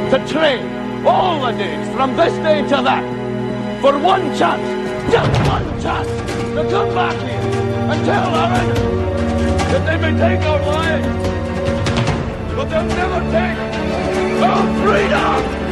to trade all the days from this day to that for one chance, just one chance, to come back here and tell our enemies that they may take our lives, but they'll never take our freedom!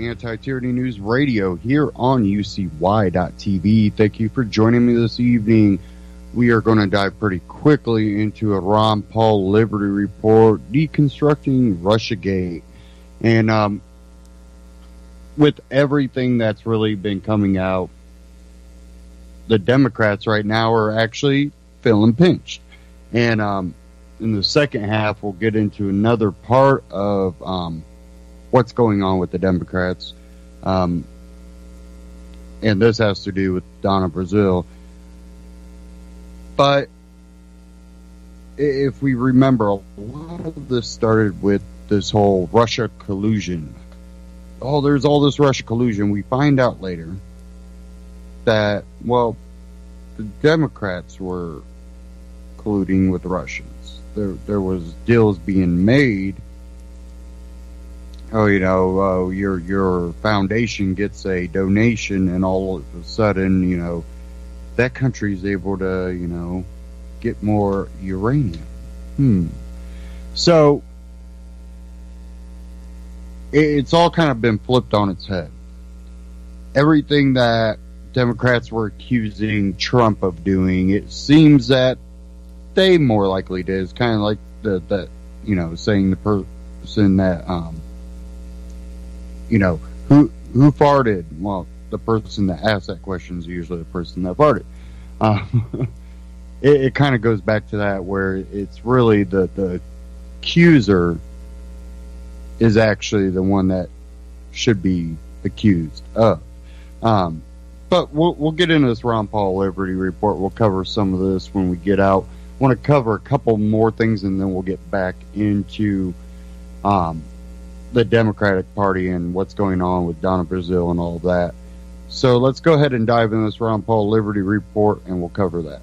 Anti-Tyranny News Radio here on UCY.tv. Thank you for joining me this evening. We are going to dive pretty quickly into a Ron Paul Liberty Report, deconstructing Russiagate. And with everything that's really been coming out, the Democrats right now are actually feeling pinched. And in the second half, we'll get into another part of what's going on with the Democrats. And this has to do with Donna Brazile. But if we remember, a lot of this started with this whole Russia collusion. Oh, there's all this Russia collusion. We find out later that, well, the Democrats were colluding with the Russians. There was deals being made. Oh, you know, your foundation gets a donation, and all of a sudden, you know, that country's able to, you know, get more uranium. So it's all kind of been flipped on its head. Everything that Democrats were accusing Trump of doing, it seems that they more likely did. It's kind of like the you know, saying the person that you know, who farted? Well, the person that asked that question is usually the person that farted. It kind of goes back to that, where it's really the accuser is actually the one that should be accused of. But we'll get into this Ron Paul Liberty Report. We'll cover some of this when we get out. I want to cover a couple more things, and then we'll get back into the Democratic Party and what's going on with Donna Brazile and all of that. So let's go ahead and dive into this Ron Paul Liberty Report, and we'll cover that.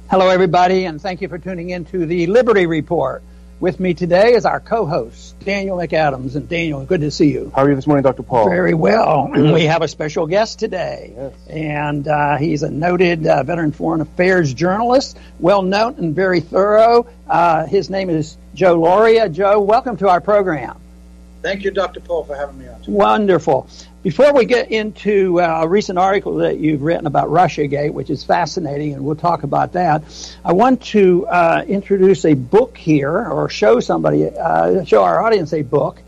Hello, everybody, and thank you for tuning in to the Liberty Report. With me today is our co-host, Daniel McAdams. And Daniel, good to see you. How are you this morning, Dr. Paul? Very well. We have a special guest today. Yes. And he's a noted veteran foreign affairs journalist, well-known and very thorough. His name is Joe Lauria. Joe, welcome to our program. Thank you, Dr. Paul, for having me on. Wonderful. Before we get into a recent article that you've written about Russiagate, which is fascinating, and we'll talk about that, I want to introduce a book here, or show our audience a book.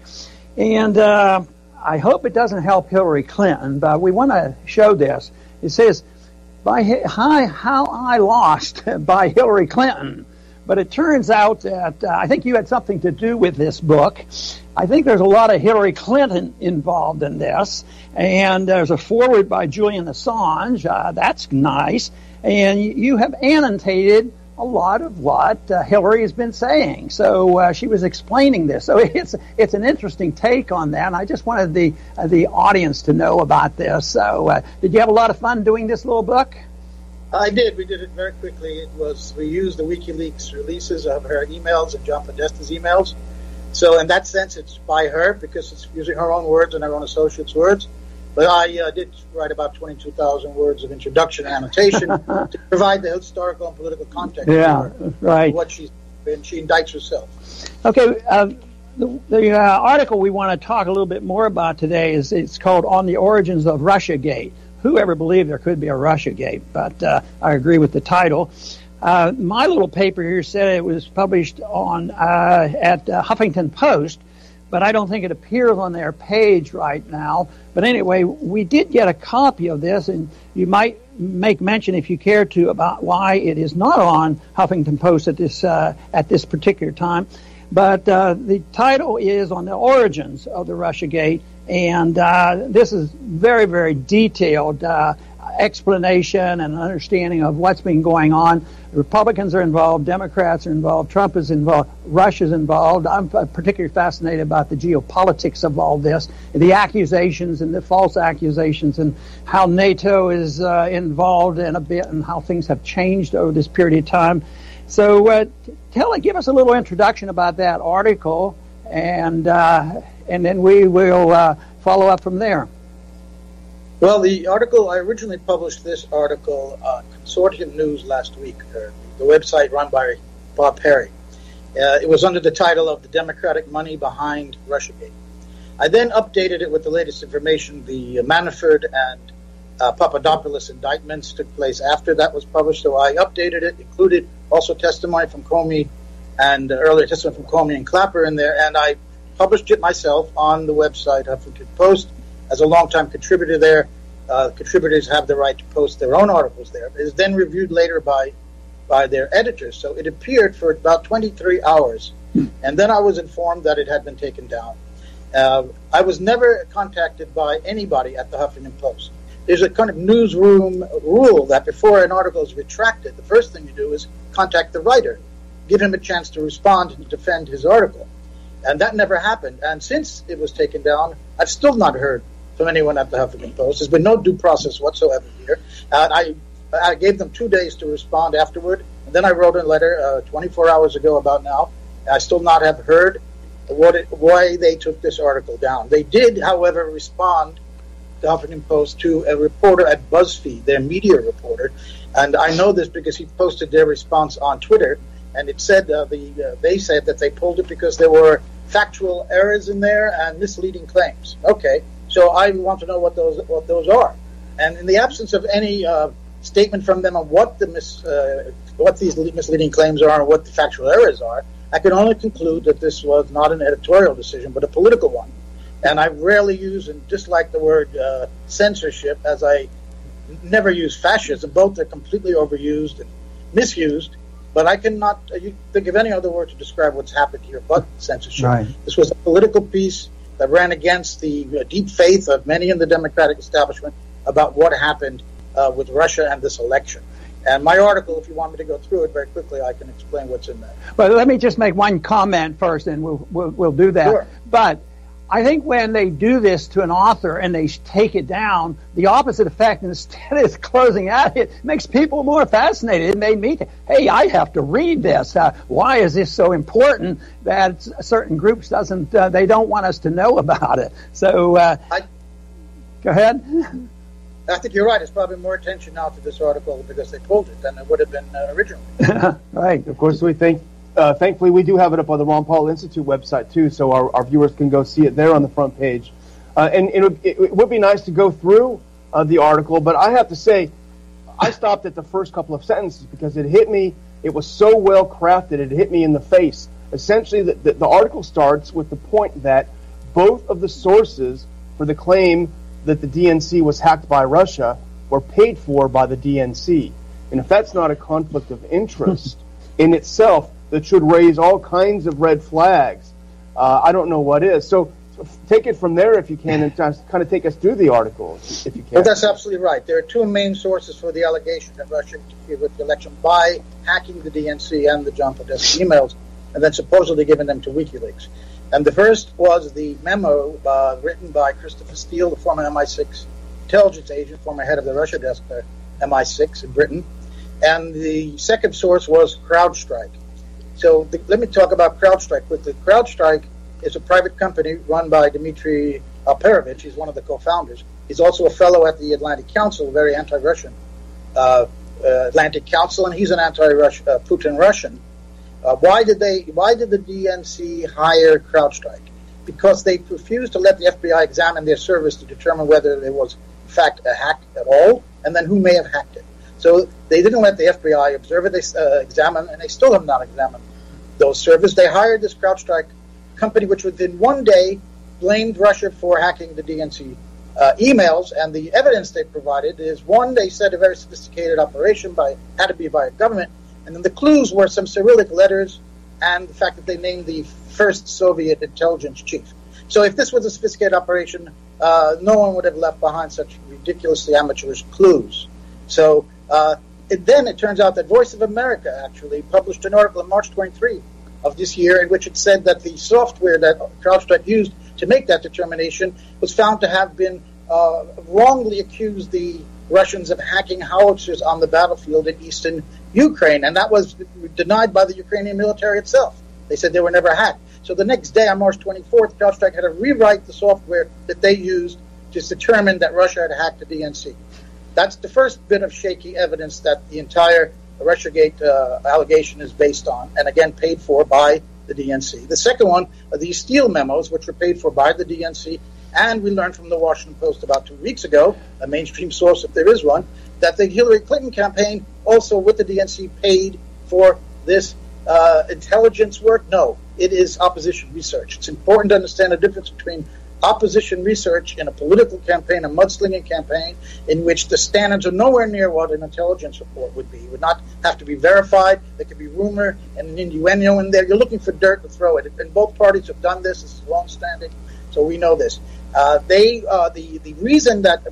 And I hope it doesn't help Hillary Clinton, but we want to show this. It says, How I Lost by Hillary Clinton. But it turns out that I think you had something to do with this book. I think there's a lot of Hillary Clinton involved in this. And there's a foreword by Julian Assange. That's nice. And you have annotated a lot of what Hillary has been saying. So she was explaining this. So it's an interesting take on that. And I just wanted the audience to know about this. So did you have a lot of fun doing this little book? I did. We did it very quickly. We used the WikiLeaks releases of her emails and John Podesta's emails. So in that sense, it's by her because it's using her own words and her own associates' words. But I did write about 22,000 words of introduction and annotation to provide the historical and political context. Yeah, right. What she indicts herself. Okay. The article we want to talk a little bit more about today it's called "On the Origins of Russiagate." Who ever believed there could be a Russiagate? But I agree with the title. My little paper here said it was published on at Huffington Post, but I don't think it appears on their page right now. But anyway, we did get a copy of this, and you might make mention, if you care to, about why it is not on Huffington Post at this particular time. But the title is "On the Origins of the Russiagate," and this is very, very detailed explanation and understanding of what's been going on. Republicans are involved, Democrats are involved, Trump is involved, Russia's involved. I'm particularly fascinated about the geopolitics of all this, the accusations and the false accusations, and how NATO is involved in a bit, and how things have changed over this period of time. So give us a little introduction about that article, and then we will follow up from there. Well, the article, I originally published this article on Consortium News last week, the website run by Bob Perry. It was under the title of "The Democratic Money Behind Russiagate." I then updated it with the latest information. The Manafort and Papadopoulos indictments took place after that was published, so I updated it, included also testimony from Comey and earlier testimony from Comey and Clapper in there, and I published it myself on the website Huffington Post as a longtime contributor there. Contributors have the right to post their own articles there. It is then reviewed later by their editors, so it appeared for about 23 hours, and then I was informed that it had been taken down. I was never contacted by anybody at the Huffington Post. There's a kind of newsroom rule that before an article is retracted, the first thing you do is contact the writer, give him a chance to respond and defend his article. And that never happened. And since it was taken down, I've still not heard from anyone at the Huffington Post. There's been no due process whatsoever here. I gave them 2 days to respond afterward, and then I wrote a letter 24 hours ago about now. I still not have heard why they took this article down. They did, however, respond, the Huffington Post, to a reporter at BuzzFeed, their media reporter, and I know this because he posted their response on Twitter, and it said they said that they pulled it because there were factual errors in there and misleading claims. Okay, so I want to know what those are, and in the absence of any statement from them on what these misleading claims are and what the factual errors are, I can only conclude that this was not an editorial decision but a political one. And I rarely use and dislike the word censorship, as I never use fascism. Both are completely overused and misused. But I cannot think of any other word to describe what's happened here but censorship. Right. This was a political piece that ran against the deep faith of many in the Democratic establishment about what happened with Russia and this election. And my article, if you want me to go through it very quickly, I can explain what's in there. But let me just make one comment first, and we'll do that. Sure. But I think when they do this to an author and they take it down, the opposite effect, instead of closing out, it makes people more fascinated. It made me think, hey, I have to read this. Why is this so important that certain groups they don't want us to know about it? So go ahead. I think you're right. It's probably more attention now to this article because they pulled it than it would have been originally. Right. Of course, we think. Thankfully, we do have it up on the Ron Paul Institute website, too, so our viewers can go see it there on the front page. And it would be nice to go through the article, but I have to say, I stopped at the first couple of sentences because it hit me. It was so well crafted, it hit me in the face. Essentially, the article starts with the point that both of the sources for the claim that the DNC was hacked by Russia were paid for by the DNC. And if that's not a conflict of interest in itself, that should raise all kinds of red flags, I don't know what is. So take it from there if you can, and just kind of take us through the article, if you can. Well, that's absolutely right. There are two main sources for the allegation that Russia interfered with the election by hacking the DNC and the John Podesta emails, and then supposedly giving them to WikiLeaks. And the first was the memo written by Christopher Steele, the former MI6 intelligence agent, former head of the Russia desk, MI6 in Britain. And the second source was CrowdStrike. So let me talk about CrowdStrike quickly. CrowdStrike is a private company run by Dmitry Alperovich. He's one of the co-founders. He's also a fellow at the Atlantic Council, a very anti-Russian Atlantic Council, and he's an anti-Russian, Putin Russian. Why did the DNC hire CrowdStrike? Because they refused to let the FBI examine their service to determine whether there was, in fact, a hack at all, and then who may have hacked it. So they didn't let the FBI observe it, they examine, and they still have not examined those servers. They hired this CrowdStrike company, which within one day blamed Russia for hacking the DNC emails, and the evidence they provided is, one, they said a very sophisticated operation had to be by a government, and then the clues were some Cyrillic letters and the fact that they named the first Soviet intelligence chief. So if this was a sophisticated operation, no one would have left behind such ridiculously amateurish clues. So then it turns out that Voice of America actually published an article on March 23 of this year in which it said that the software that CrowdStrike used to make that determination was found to have been wrongly accused the Russians of hacking howitzers on the battlefield in eastern Ukraine, and that was denied by the Ukrainian military itself. They said they were never hacked. So the next day, on March 24th, CrowdStrike had to rewrite the software that they used to determine that Russia had hacked the DNC. That's the first bit of shaky evidence that the entire Russiagate allegation is based on, and again paid for by the DNC. The second one are these Steele memos, which were paid for by the DNC, and we learned from the Washington Post about 2 weeks ago, a mainstream source if there is one, that the Hillary Clinton campaign also with the DNC paid for this intelligence work. No, it is opposition research. It's important to understand the difference between opposition research in a political campaign, a mudslinging campaign, in which the standards are nowhere near what an intelligence report would be. It would not have to be verified. There could be rumor and an innuendo in there. You're looking for dirt to throw at it. And both parties have done this. This is long-standing, so we know this. The reason that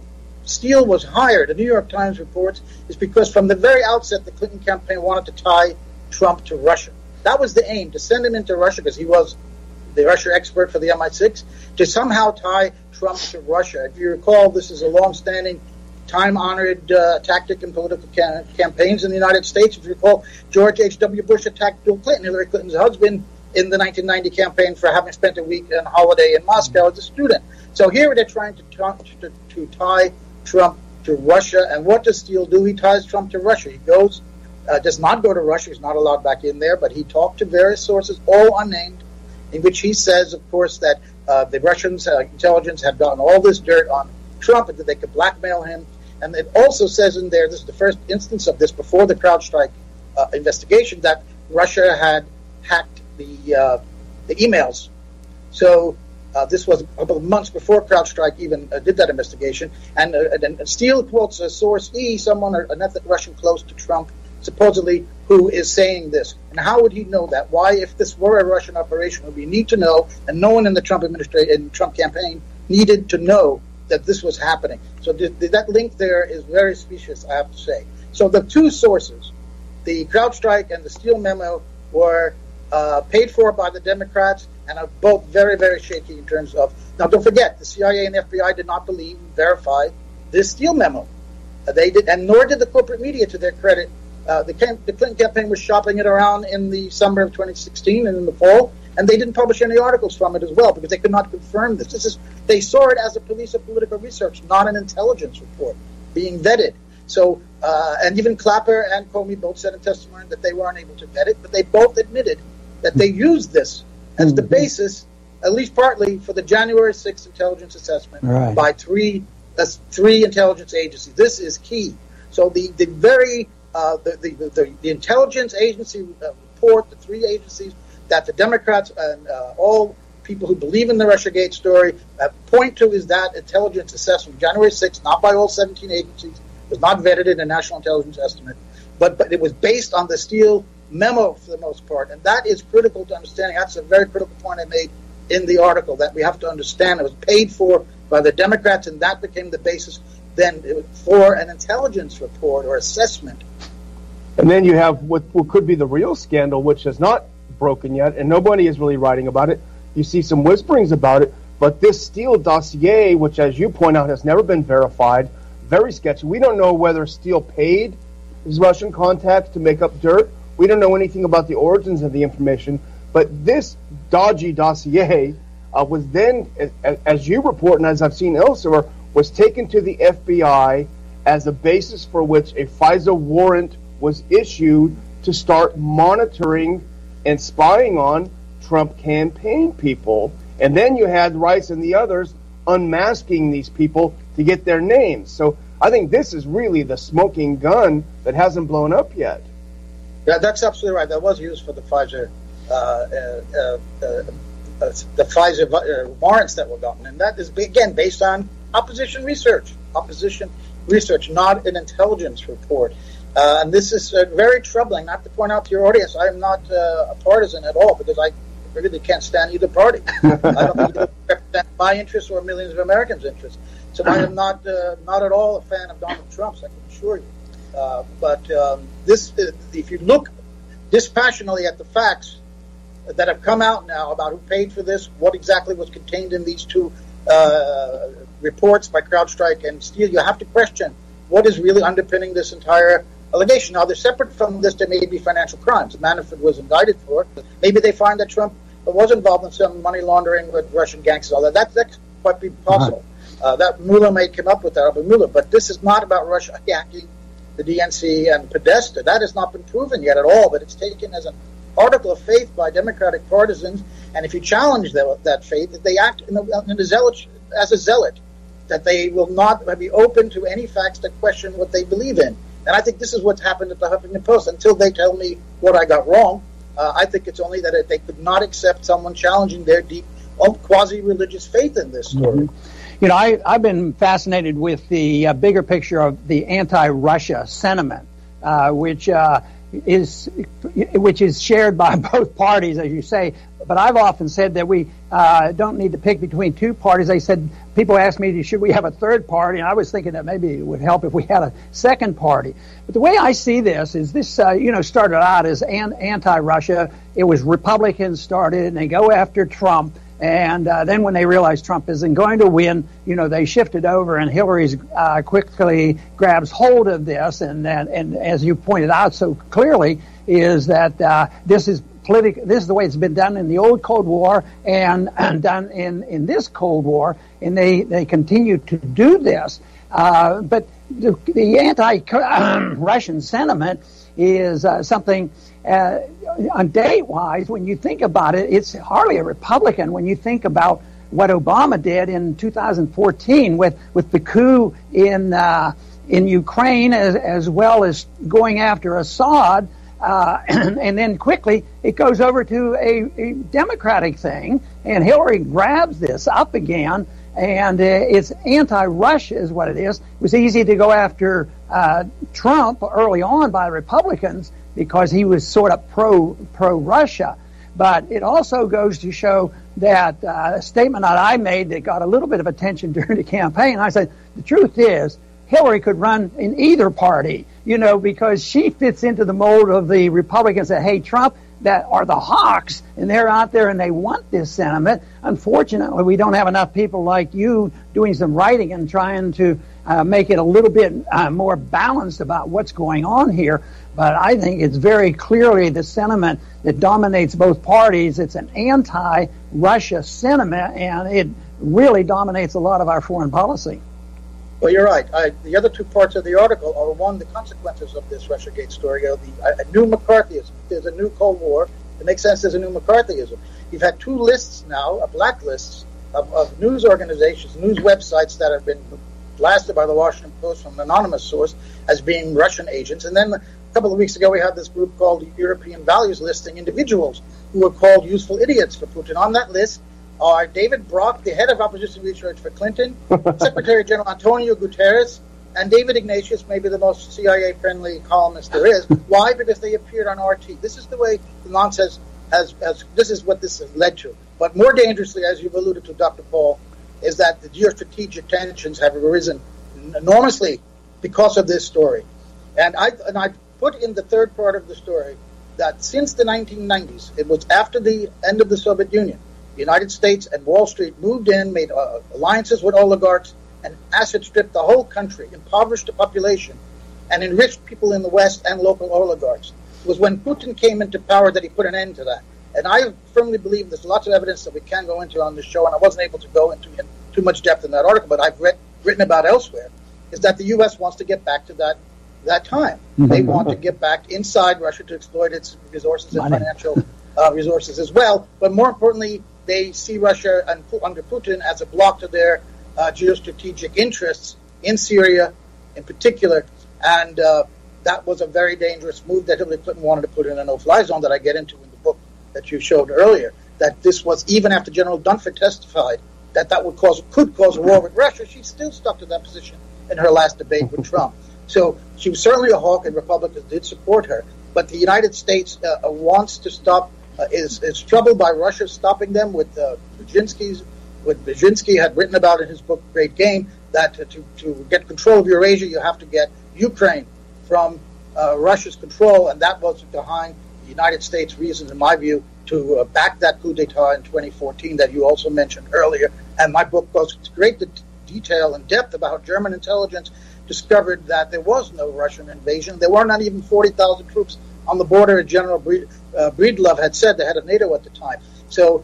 Steele was hired, the New York Times reports, is because from the very outset, the Clinton campaign wanted to tie Trump to Russia. That was the aim, to send him into Russia, because he was the Russia expert for the MI6, to somehow tie Trump to Russia. If you recall, this is a long-standing, time-honored tactic in political campaigns in the United States. If you recall, George H.W. Bush attacked Bill Clinton, Hillary Clinton's husband, in the 1990 campaign for having spent a week on holiday in Moscow as a student. So here they're trying to tie Trump to Russia. And what does Steele do? He ties Trump to Russia. He goes, does not go to Russia. He's not allowed back in there, but he talked to various sources, all unnamed, in which he says, of course, that the Russians' intelligence had gotten all this dirt on Trump and that they could blackmail him. And it also says in there, this is the first instance of this before the CrowdStrike investigation, that Russia had hacked the emails. So this was a couple of months before CrowdStrike even did that investigation. And Steele quotes a source E, someone, an ethnic Russian close to Trump, supposedly, who is saying this. And how would he know that? Why, if this were a Russian operation, would we need to know, and no one in the Trump administration, in the Trump campaign, needed to know that this was happening. So that link there is very specious, I have to say. So the two sources, the CrowdStrike and the Steele memo, were paid for by the Democrats and are both very, very shaky in terms of... Now, don't forget, the CIA and FBI did not believe and verify this Steele memo. They did, and nor did the corporate media, to their credit. The Clinton campaign was shopping it around in the summer of 2016 and in the fall, and they didn't publish any articles from it as well because they could not confirm this. They saw it as a piece of political research, not an intelligence report being vetted. So, and even Clapper and Comey both said in testimony that they weren't able to vet it, but they both admitted that they used this as the basis, at least partly, for the January 6th intelligence assessment by three intelligence agencies. This is key. So the intelligence agency report, the three agencies that the Democrats and all people who believe in the Russiagate story point to, is that intelligence assessment, January 6th, not by all 17 agencies, was not vetted in a national intelligence estimate, but it was based on the Steele memo for the most part, and that is critical to understanding. That's a very critical point I made in the article, that we have to understand it was paid for by the Democrats, and that became the basis then for an intelligence report or assessment. And then you have what could be the real scandal, which has not broken yet, and nobody is really writing about it. You see some whisperings about it, but this Steele dossier, which, as you point out, has never been verified, very sketchy. We don't know whether Steele paid his Russian contacts to make up dirt. We don't know anything about the origins of the information, but this dodgy dossier was then, as you report and as I've seen elsewhere, was taken to the FBI as a basis for which a FISA warrant was issued to start monitoring and spying on Trump campaign people. And then you had Rice and the others unmasking these people to get their names. So I think this is really the smoking gun that hasn't blown up yet. Yeah, that's absolutely right. That was used for the FISA warrants that were gotten, and that is again based on opposition research, not an intelligence report. And this is very troubling. I have to point out to your audience, I am not a partisan at all, because I really can't stand either party. I don't think it represents my interests or millions of Americans' interests. So I am not at all a fan of Donald Trump's, I can assure you. But if you look dispassionately at the facts that have come out now about who paid for this, what exactly was contained in these two reports by CrowdStrike and Steele, you have to question what is really underpinning this entire allegation. Now, they're separate from this. There may be financial crimes. Manafort was indicted for it. Maybe they find that Trump was involved in some money laundering with Russian gangsters, all that. That might be possible. That Mueller may come up with that, but this is not about Russia hacking the DNC and Podesta. That has not been proven yet at all, but it's taken as an article of faith by Democratic partisans, and if you challenge that faith, they act as a zealot, that they will not be open to any facts that question what they believe in. And I think this is what's happened at the Huffington Post. Until they tell me what I got wrong, I think it's only that they could not accept someone challenging their deep, quasi-religious faith in this story. Mm-hmm. You know, I've been fascinated with the bigger picture of the anti-Russia sentiment, which is shared by both parties, as you say. But I've often said that we don't need to pick between two parties. They said, people asked me, should we have a third party? And I was thinking that maybe it would help if we had a second party. But the way I see this is this, started out as anti-Russia. It was Republicans started, and they go after Trump. And then when they realize Trump isn't going to win, they shifted over, and Hillary's quickly grabs hold of this. And as you pointed out so clearly, is that this is political. This is the way it's been done in the old Cold War and done in this Cold War, and they continue to do this. But the anti-Russian sentiment is something. On date-wise, when you think about it, it's hardly a Republican when you think about what Obama did in 2014 with the coup in Ukraine, as well as going after Assad, and then quickly it goes over to a Democratic thing, and Hillary grabs this up again, and it's anti-Russia is what it is. It was easy to go after Trump early on by Republicans, because he was sort of pro-Russia. But it also goes to show that a statement that I made that got a little bit of attention during the campaign. I said, the truth is, Hillary could run in either party, because she fits into the mold of the Republicans that hate Trump, that are the hawks, and they're out there and they want this sentiment. Unfortunately, we don't have enough people like you doing some writing and trying to make it a little bit more balanced about what's going on here. But I think it's very clearly the sentiment that dominates both parties. It's an anti-Russia sentiment, and it really dominates a lot of our foreign policy. Well, you're right. The other two parts of the article are, one, the consequences of this Russiagate story, a new McCarthyism. There's a new Cold War. It makes sense there's a new McCarthyism. You've had two lists now, blacklists of news organizations, news websites that have been blasted by the Washington Post from an anonymous source as being Russian agents. And then a couple of weeks ago, we had this group called the European Values listing individuals who were called useful idiots for Putin. On that list are David Brock, the head of opposition research for Clinton, Secretary General Antonio Guterres, and David Ignatius, maybe the most CIA-friendly columnist there is. Why? Because they appeared on RT. This is the way the nonsense this is what this has led to. But more dangerously, as you've alluded to, Dr. Paul, is that the geostrategic tensions have arisen enormously because of this story. And I put in the third part of the story that since the 1990s, it was after the end of the Soviet Union, the United States and Wall Street moved in, made alliances with oligarchs, and asset stripped the whole country, impoverished the population, and enriched people in the West and local oligarchs. It was when Putin came into power that he put an end to that. And I firmly believe there's lots of evidence that we can go into on this show, and I wasn't able to go into in too much depth in that article, but I've written about elsewhere, is that the U.S. wants to get back to that time. Mm-hmm. They want to get back inside Russia to exploit its resources and financial resources as well. But more importantly, they see Russia under Putin as a block to their geostrategic interests in Syria in particular. And that was a very dangerous move that Hillary Clinton wanted to put in a no-fly zone that I get into in the book that you showed earlier, that this was, even after General Dunford testified that could cause a war with Russia, she still stuck to that position in her last debate with Trump. So she was certainly a hawk, and Republicans did support her. But the United States wants to stop, is troubled by Russia stopping them with Brzezinski's. What Brzezinski had written about in his book, Great Game, that to get control of Eurasia, you have to get Ukraine from Russia's control, and that was behind the United States' reasons, in my view, to back that coup d'etat in 2014 that you also mentioned earlier. And my book goes into great detail and depth about how German intelligence discovered that there was no Russian invasion. There were not even 40,000 troops on the border, as General Breedlove had said, the head of NATO at the time. So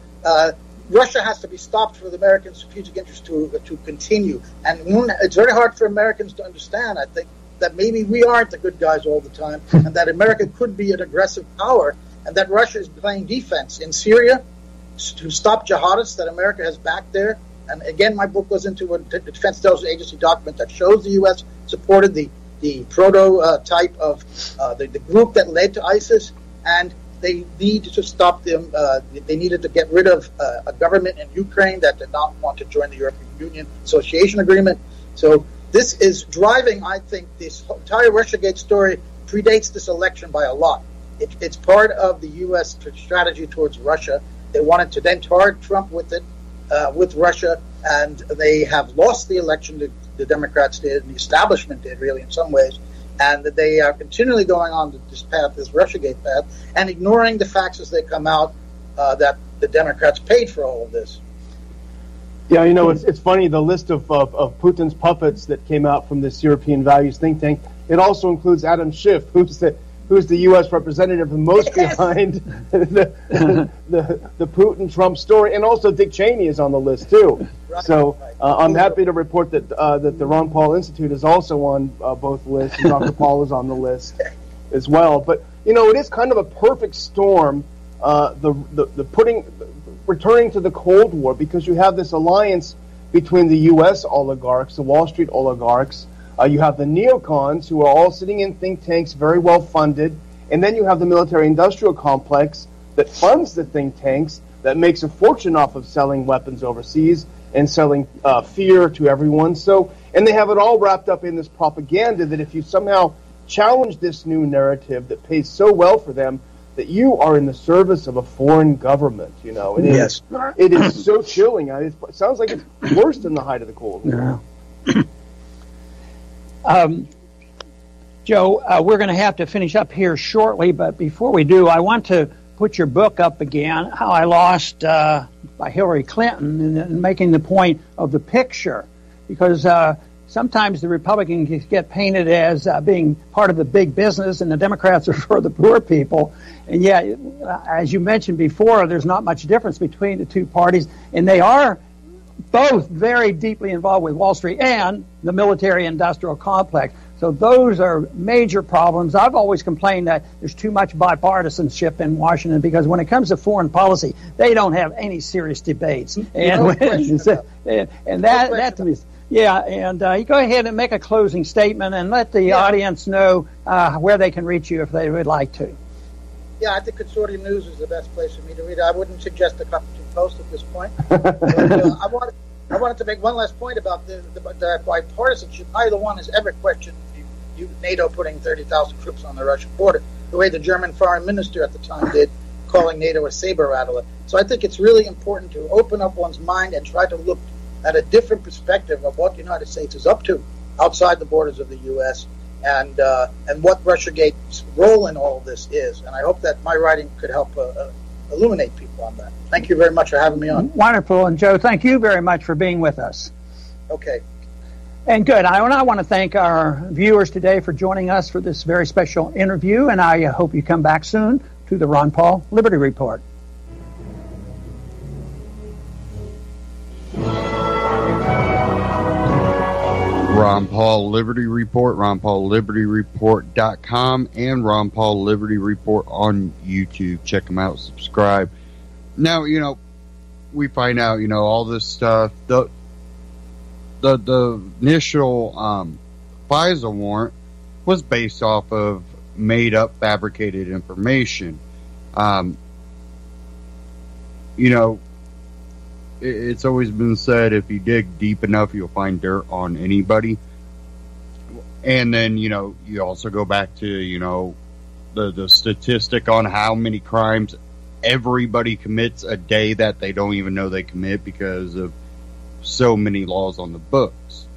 Russia has to be stopped for the American strategic interest to continue. And it's very hard for Americans to understand, I think, that maybe we aren't the good guys all the time, and that America could be an aggressive power, and that Russia is playing defense in Syria to stop jihadists that America has backed there. And again, my book goes into a Defense Intelligence Agency document that shows the U.S. supported the prototype of the group that led to ISIS, and they needed to stop them. They needed to get rid of a government in Ukraine that did not want to join the European Union Association Agreement. So this is driving, I think, this entire Russiagate story predates this election by a lot. It's part of the U.S. strategy towards Russia. They wanted to then target Trump with it, with Russia, and they have lost the election. The Democrats did, and the establishment did, really, in some ways. And they are continually going on this path, this Russiagate path, and ignoring the facts as they come out that the Democrats paid for all of this. Yeah, you know, it's funny, the list of Putin's puppets that came out from this European values think tank, it also includes Adam Schiff, who's the U.S. representative most behind the Putin-Trump story, and also Dick Cheney is on the list, too. Right, so I'm happy to report that the Ron Paul Institute is also on both lists, and Dr. Paul is on the list as well. But, you know, it is kind of a perfect storm, returning to the Cold War, because you have this alliance between the U.S. oligarchs, the Wall Street oligarchs. You have the neocons, who are all sitting in think tanks, very well funded, and then you have the military-industrial complex that funds the think tanks, that makes a fortune off of selling weapons overseas and selling fear to everyone. So, and they have it all wrapped up in this propaganda that if you somehow challenge this new narrative that pays so well for them, that you are in the service of a foreign government, you know. And yes. It is so chilling. It sounds like it's worse than the height of the Cold War. Yeah. Joe, we're going to have to finish up here shortly, but before we do, I want to put your book up again, How I Lost by Hillary Clinton, and making the point of the picture, because sometimes the Republicans get painted as being part of the big business, and the Democrats are for the poor people. And yet, as you mentioned before, there's not much difference between the two parties, and they are both very deeply involved with Wall Street and the military-industrial complex. So those are major problems. I've always complained that there's too much bipartisanship in Washington, because when it comes to foreign policy, they don't have any serious debates. And that to me, yeah. And you go ahead and make a closing statement and let the audience know where they can reach you if they would like to. Yeah, I think Consortium News is the best place for me to read. I wouldn't suggest the Huffington Post at this point. But, I wanted to make one last point about the bipartisanship. Neither one has ever questioned NATO putting 30,000 troops on the Russian border, the way the German foreign minister at the time did, calling NATO a saber rattler. So I think it's really important to open up one's mind and try to look at a different perspective of what the United States is up to outside the borders of the U.S. and what Russiagate's role in all of this is. And I hope that my writing could help illuminate people on that. Thank you very much for having me on. Wonderful. And Joe, thank you very much for being with us. Okay. And good. I want to thank our viewers today for joining us for this very special interview, and I hope you come back soon to the Ron Paul Liberty Report. Ron Paul Liberty Report, RonPaulLibertyReport.com, and Ron Paul Liberty Report on YouTube. Check them out, subscribe. Now, we find out, all this stuff. The initial FISA warrant was based off of made up, fabricated information. It's always been said if you dig deep enough, you'll find dirt on anybody. And then, you also go back to, the statistic on how many crimes everybody commits a day that they don't even know they commit because of so many laws on the books.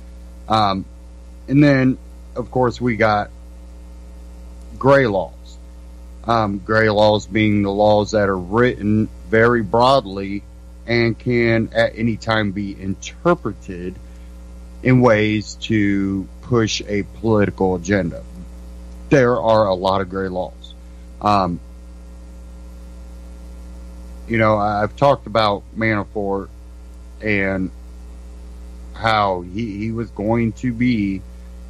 And then, of course, we got gray laws. Gray laws being the laws that are written very broadly and can at any time be interpreted in ways to push a political agenda. There are a lot of gray laws. I've talked about Manafort and how he was going to be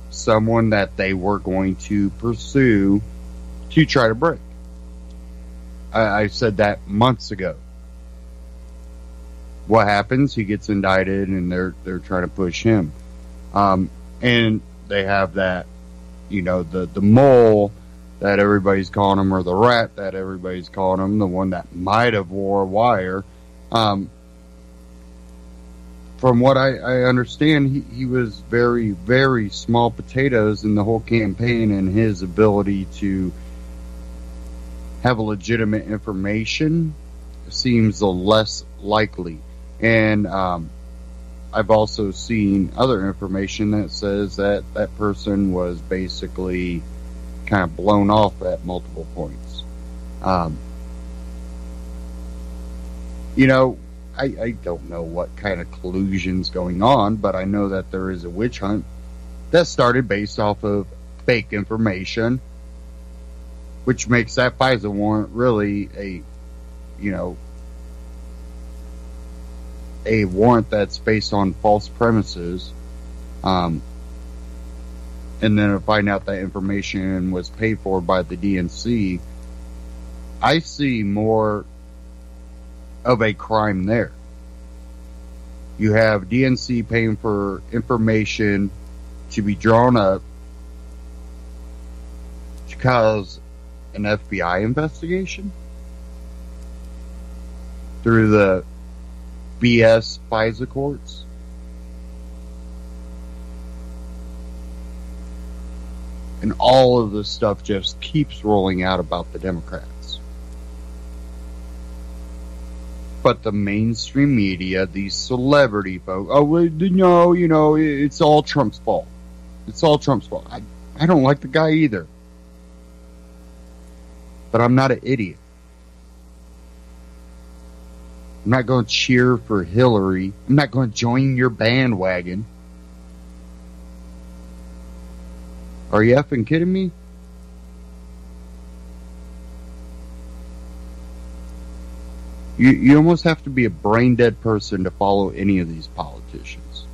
someone that they were going to pursue to try to break. I said that months ago. What happens? He gets indicted, and they're trying to push him. And they have that, the mole that everybody's calling him, or the rat that everybody's calling him, the one that might have wore a wire. From what I understand, he was very, very small potatoes in the whole campaign, and his ability to have a legitimate information seems less likely. And I've also seen other information that says that that person was basically kind of blown off at multiple points. I don't know what kind of collusion's going on, but I know that there is a witch hunt that started based off of fake information, which makes that FISA warrant really a warrant that's based on false premises. And then to find out that information was paid for by the DNC, I see more of a crime there. You have DNC paying for information to be drawn up to cause an FBI investigation through the BS FISA courts. And all of this stuff just keeps rolling out about the Democrats. But the mainstream media, these celebrity folks, it's all Trump's fault. It's all Trump's fault. I don't like the guy either. But I'm not an idiot. I'm not going to cheer for Hillary. I'm not going to join your bandwagon. Are you effing kidding me? You almost have to be a brain dead person to follow any of these politicians.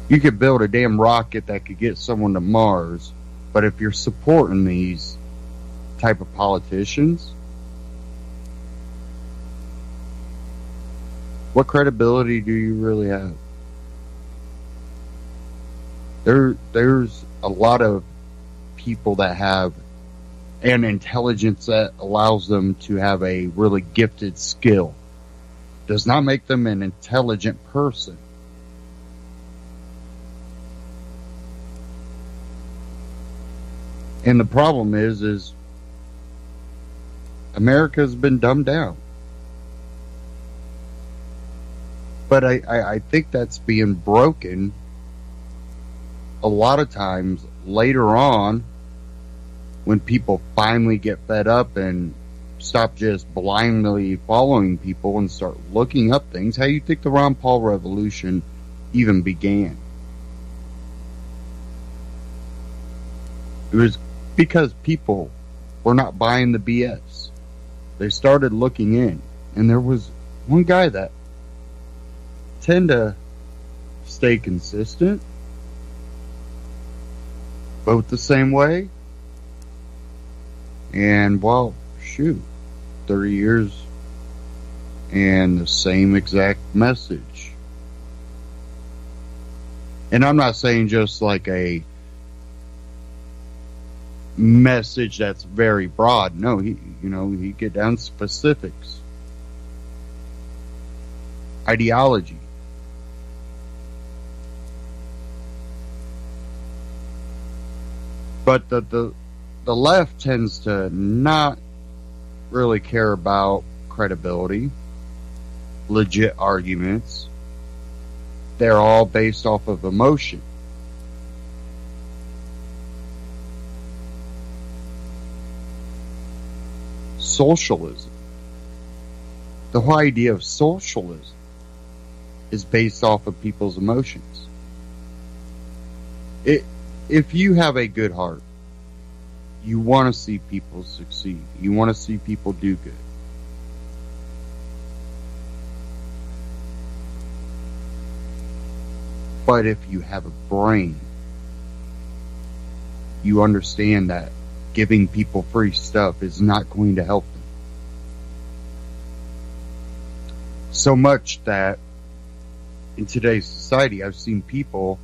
You could build a damn rocket that could get someone to Mars, but if you're supporting these type of politicians, what credibility do you really have? There's a lot of people that have an intelligence that allows them to have a really gifted skill. Does not make them an intelligent person. And the problem is America's been dumbed down. But I think that's being broken a lot of times later on when people finally get fed up and stop just blindly following people and start looking up things, how do you think the Ron Paul revolution even began? It was because people were not buying the BS. They started looking in, and there was one guy that tended to stay consistent, vote the same way, and, well, shoot, 30 years and the same exact message. And I'm not saying just like a message that's very broad. No, he get down to specifics. Ideology. But the left tends to not really care about credibility, legit arguments. They're all based off of emotion. Socialism. The whole idea of socialism is based off of people's emotions. If you have a good heart, you want to see people succeed. You want to see people do good. But if you have a brain, you understand that giving people free stuff is not going to help them. So much that in today's society, I've seen people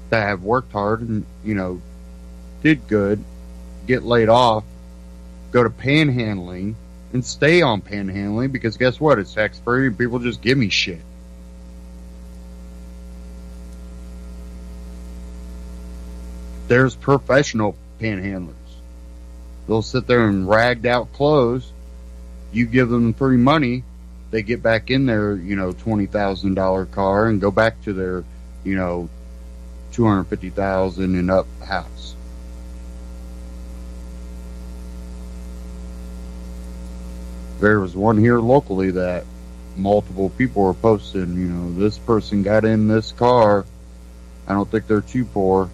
that have worked hard and, did good, get laid off, go to panhandling, and stay on panhandling because guess what? It's tax free and people just give me shit. There's professional panhandlers. They'll sit there in ragged out clothes. You give them free money, they get back in their, $20,000 car and go back to their, $250,000 and up house. There was one here locally that multiple people were posting, this person got in this car. I don't think they're too poor.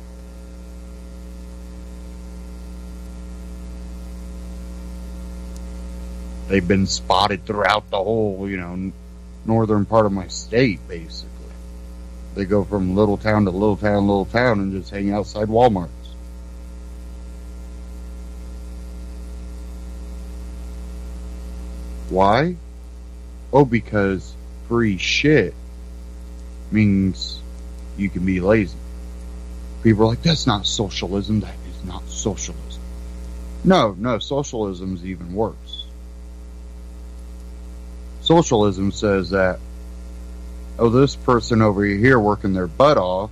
They've been spotted throughout the whole, northern part of my state, basically. They go from little town to little town, and just hang outside Walmarts. Why? Oh, because free shit means you can be lazy. People are like, that's not socialism. That is not socialism. No, socialism's even worse. Socialism says that, this person over here working their butt off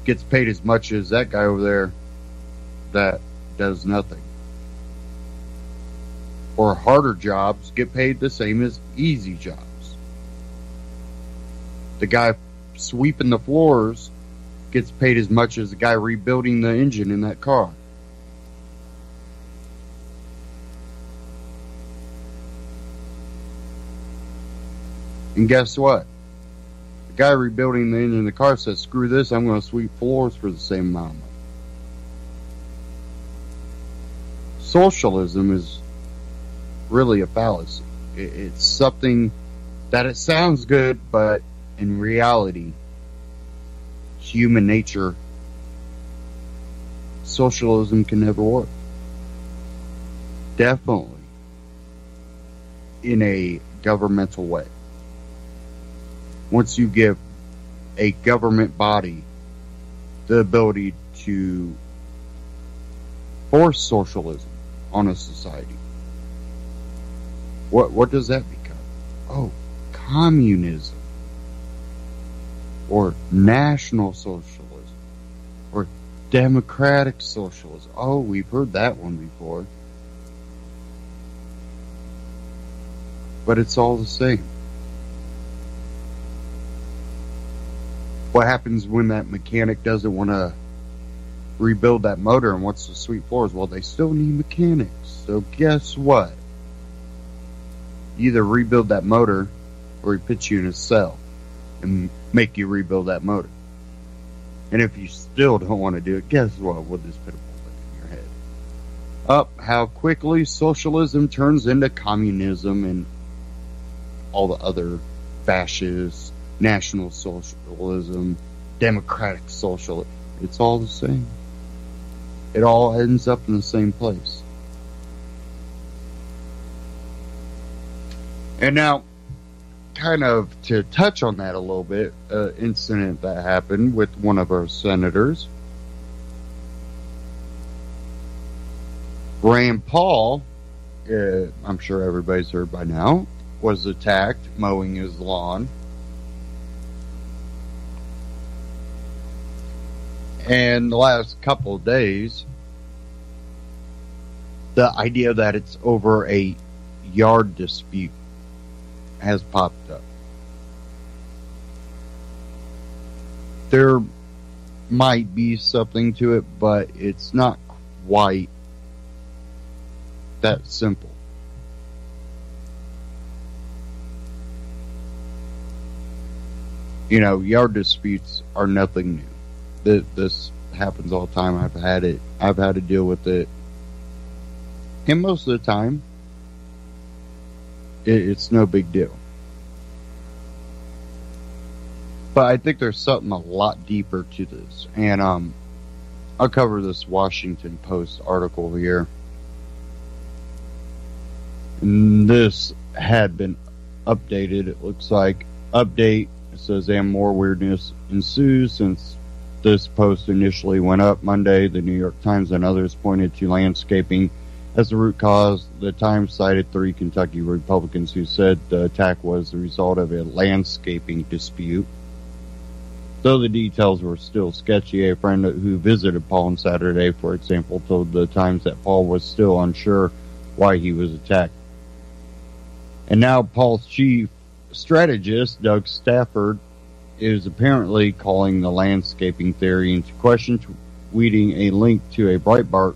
gets paid as much as that guy over there that does nothing. Or harder jobs get paid the same as easy jobs. The guy sweeping the floors gets paid as much as the guy rebuilding the engine in that car. And guess what? The guy rebuilding the engine in the car says, screw this, I'm going to sweep floors for the same amount of money. Socialism is really a fallacy. It's something that it sounds good, but in reality, human nature, socialism can never work. Definitely in a governmental way. Once you give a government body the ability to force socialism on a society, what does that become? Oh, communism. Or national socialism. Or democratic socialism. Oh, we've heard that one before. But it's all the same. What happens when that mechanic doesn't want to rebuild that motor, and what's the sweet floors? Well, they still need mechanics. So guess what? You either rebuild that motor, or he puts you in a cell and make you rebuild that motor. And if you still don't want to do it, guess what? We'll just put a bullet in your head. Up, how quickly socialism turns into communism and all the other fascist, national socialism, democratic socialism. It's all the same. It all ends up in the same place. And now, kind of to touch on that a little bit, an incident that happened with one of our senators, Rand Paul, I'm sure everybody's heard by now, was attacked mowing his lawn. And the last couple of days, the idea that it's over a yard dispute has popped up. There might be something to it, but it's not quite that simple. You know, yard disputes are nothing new. This happens all the time. I've had to deal with it. And most of the time, it's no big deal. But I think there's something a lot deeper to this. And I'll cover this Washington Post article here. And this had been updated. It looks like update. It says, and more weirdness ensues since this post initially went up Monday. The New York Times and others pointed to landscaping as the root cause. The Times cited 3 Kentucky Republicans who said the attack was the result of a landscaping dispute. Though the details were still sketchy, a friend who visited Paul on Saturday, for example, told the Times that Paul was still unsure why he was attacked. And now Paul's chief strategist, Doug Stafford, is apparently calling the landscaping theory into question, tweeting a link to a Breitbart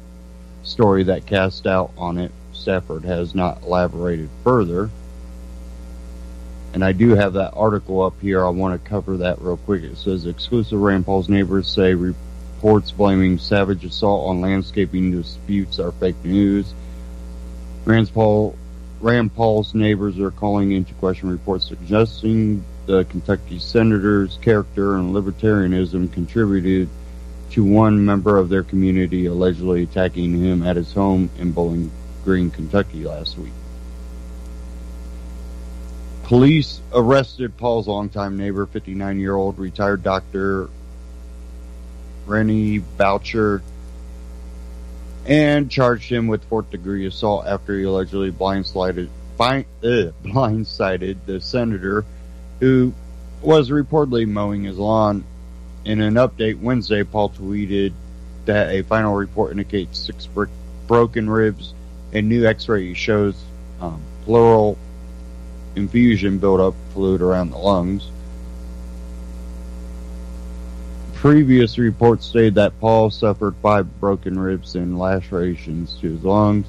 story that cast doubt on it. Stafford has not elaborated further. And I do have that article up here. I want to cover that real quick. It says, exclusive Rand Paul's neighbors say reports blaming savage assault on landscaping disputes are fake news. Rand Paul's neighbors are calling into question reports suggesting the Kentucky senator's character and libertarianism contributed to one member of their community allegedly attacking him at his home in Bowling Green, Kentucky last week. Police arrested Paul's longtime neighbor, 59-year-old retired Dr. Rennie Boucher, and charged him with 4th-degree assault after he allegedly blindsided the senator, who was reportedly mowing his lawn. In an update Wednesday, Paul tweeted that a final report indicates 6 broken ribs. A new X-ray shows pleural infusion buildup fluid around the lungs. Previous reports stated that Paul suffered 5 broken ribs and lacerations to his lungs.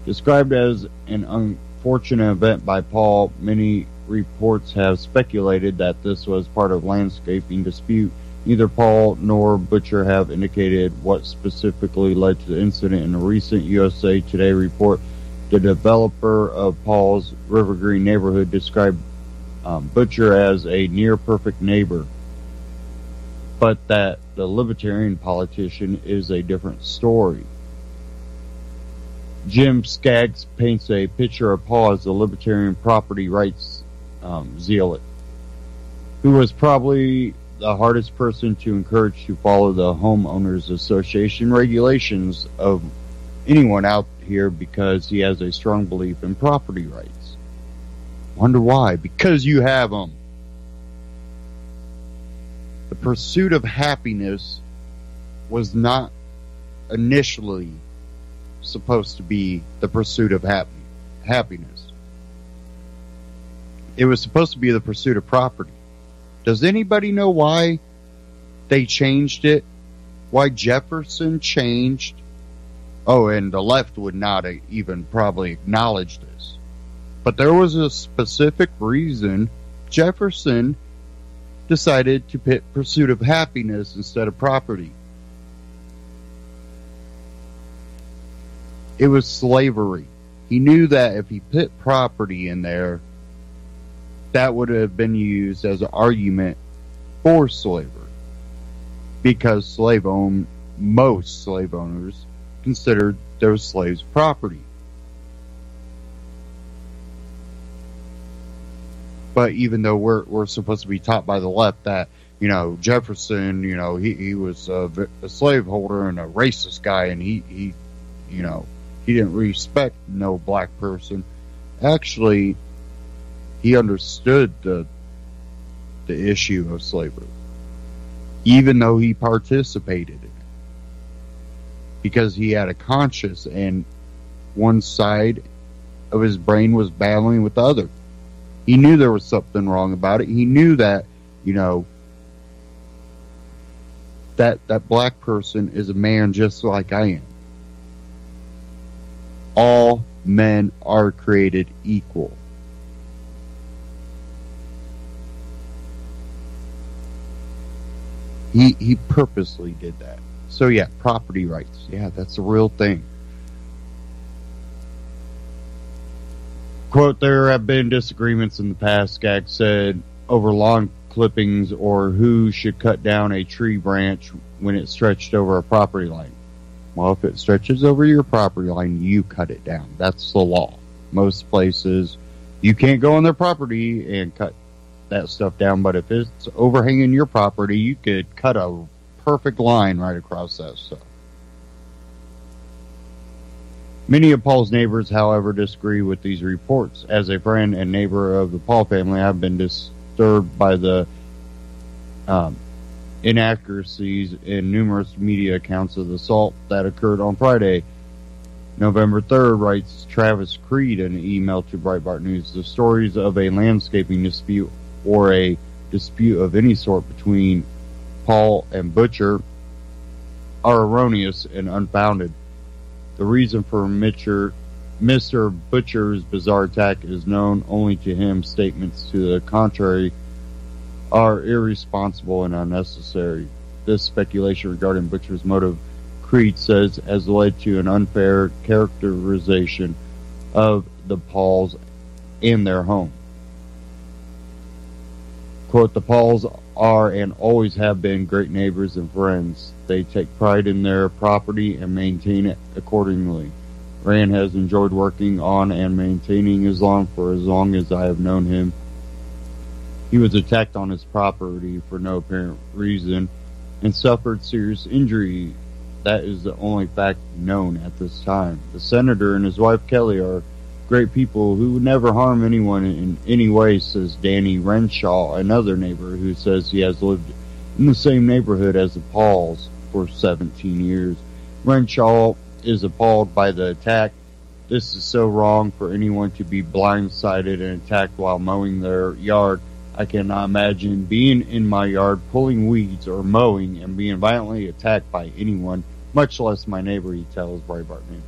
Described as an unfortunate event by Paul, many reports have speculated that this was part of landscaping dispute. Neither Paul nor Butcher have indicated what specifically led to the incident. In a recent USA Today report, the developer of Paul's River Green neighborhood described Butcher as a near-perfect neighbor, but that the libertarian politician is a different story. Jim Skaggs paints a picture of Paul as a libertarian property rights zealot, who was probably the hardest person to encourage to follow the Homeowners Association regulations of anyone out here because he has a strong belief in property rights. Wonder why? Because you have them. The pursuit of happiness was not initially supposed to be the pursuit of happiness. It was supposed to be the pursuit of property. Does anybody know why they changed it why Jefferson changed. Oh, and the left would not even probably acknowledge this. But there was a specific reason Jefferson decided to pit pursuit of happiness instead of property. It was slavery. He knew that if he put property in there, that would have been used as an argument for slavery. Because most slave owners considered their slaves property. But even though we're supposed to be taught by the left that, Jefferson, he was a slaveholder and a racist guy, and he didn't respect no black person. Actually, he understood the issue of slavery, even though he participated in it, because he had a conscience, and one side of his brain was battling with the other. He knew there was something wrong about it. He knew that, that black person is a man just like I am. All men are created equal. He purposely did that. So yeah, property rights. Yeah, that's a real thing. Quote, there have been disagreements in the past, Skaggs said, over lawn clippings or who should cut down a tree branch when it stretched over a property line. Well, if it stretches over your property line, you cut it down. That's the law. Most places, you can't go on their property and cut that stuff down, but if it's overhanging your property, you could cut a perfect line right across that stuff. Many of Paul's neighbors, however, disagree with these reports. As a friend and neighbor of the Paul family, I've been disturbed by the inaccuracies in numerous media accounts of the assault that occurred on Friday, November 3rd, writes Travis Creed in an email to Breitbart News. The stories of a landscaping dispute or a dispute of any sort between Paul and Butcher are erroneous and unfounded. The reason for Mr. Butcher's bizarre attack is known only to him. Statements to the contrary are irresponsible and unnecessary. This speculation regarding Butcher's motive, Creed says, has led to an unfair characterization of the Pauls and their home. Quote, the Pauls are and always have been great neighbors and friends. They take pride in their property and maintain it accordingly. Rand has enjoyed working on and maintaining his lawn for as long as I have known him. He was attacked on his property for no apparent reason and suffered serious injury. That is the only fact known at this time. The senator and his wife Kelly are great people who would never harm anyone in any way, says Danny Renshaw, another neighbor who says he has lived in the same neighborhood as the Pauls for 17 years. Renshaw is appalled by the attack. This is so wrong for anyone to be blindsided and attacked while mowing their yard. I cannot imagine being in my yard pulling weeds or mowing and being violently attacked by anyone, much less my neighbor, he tells Breitbart News.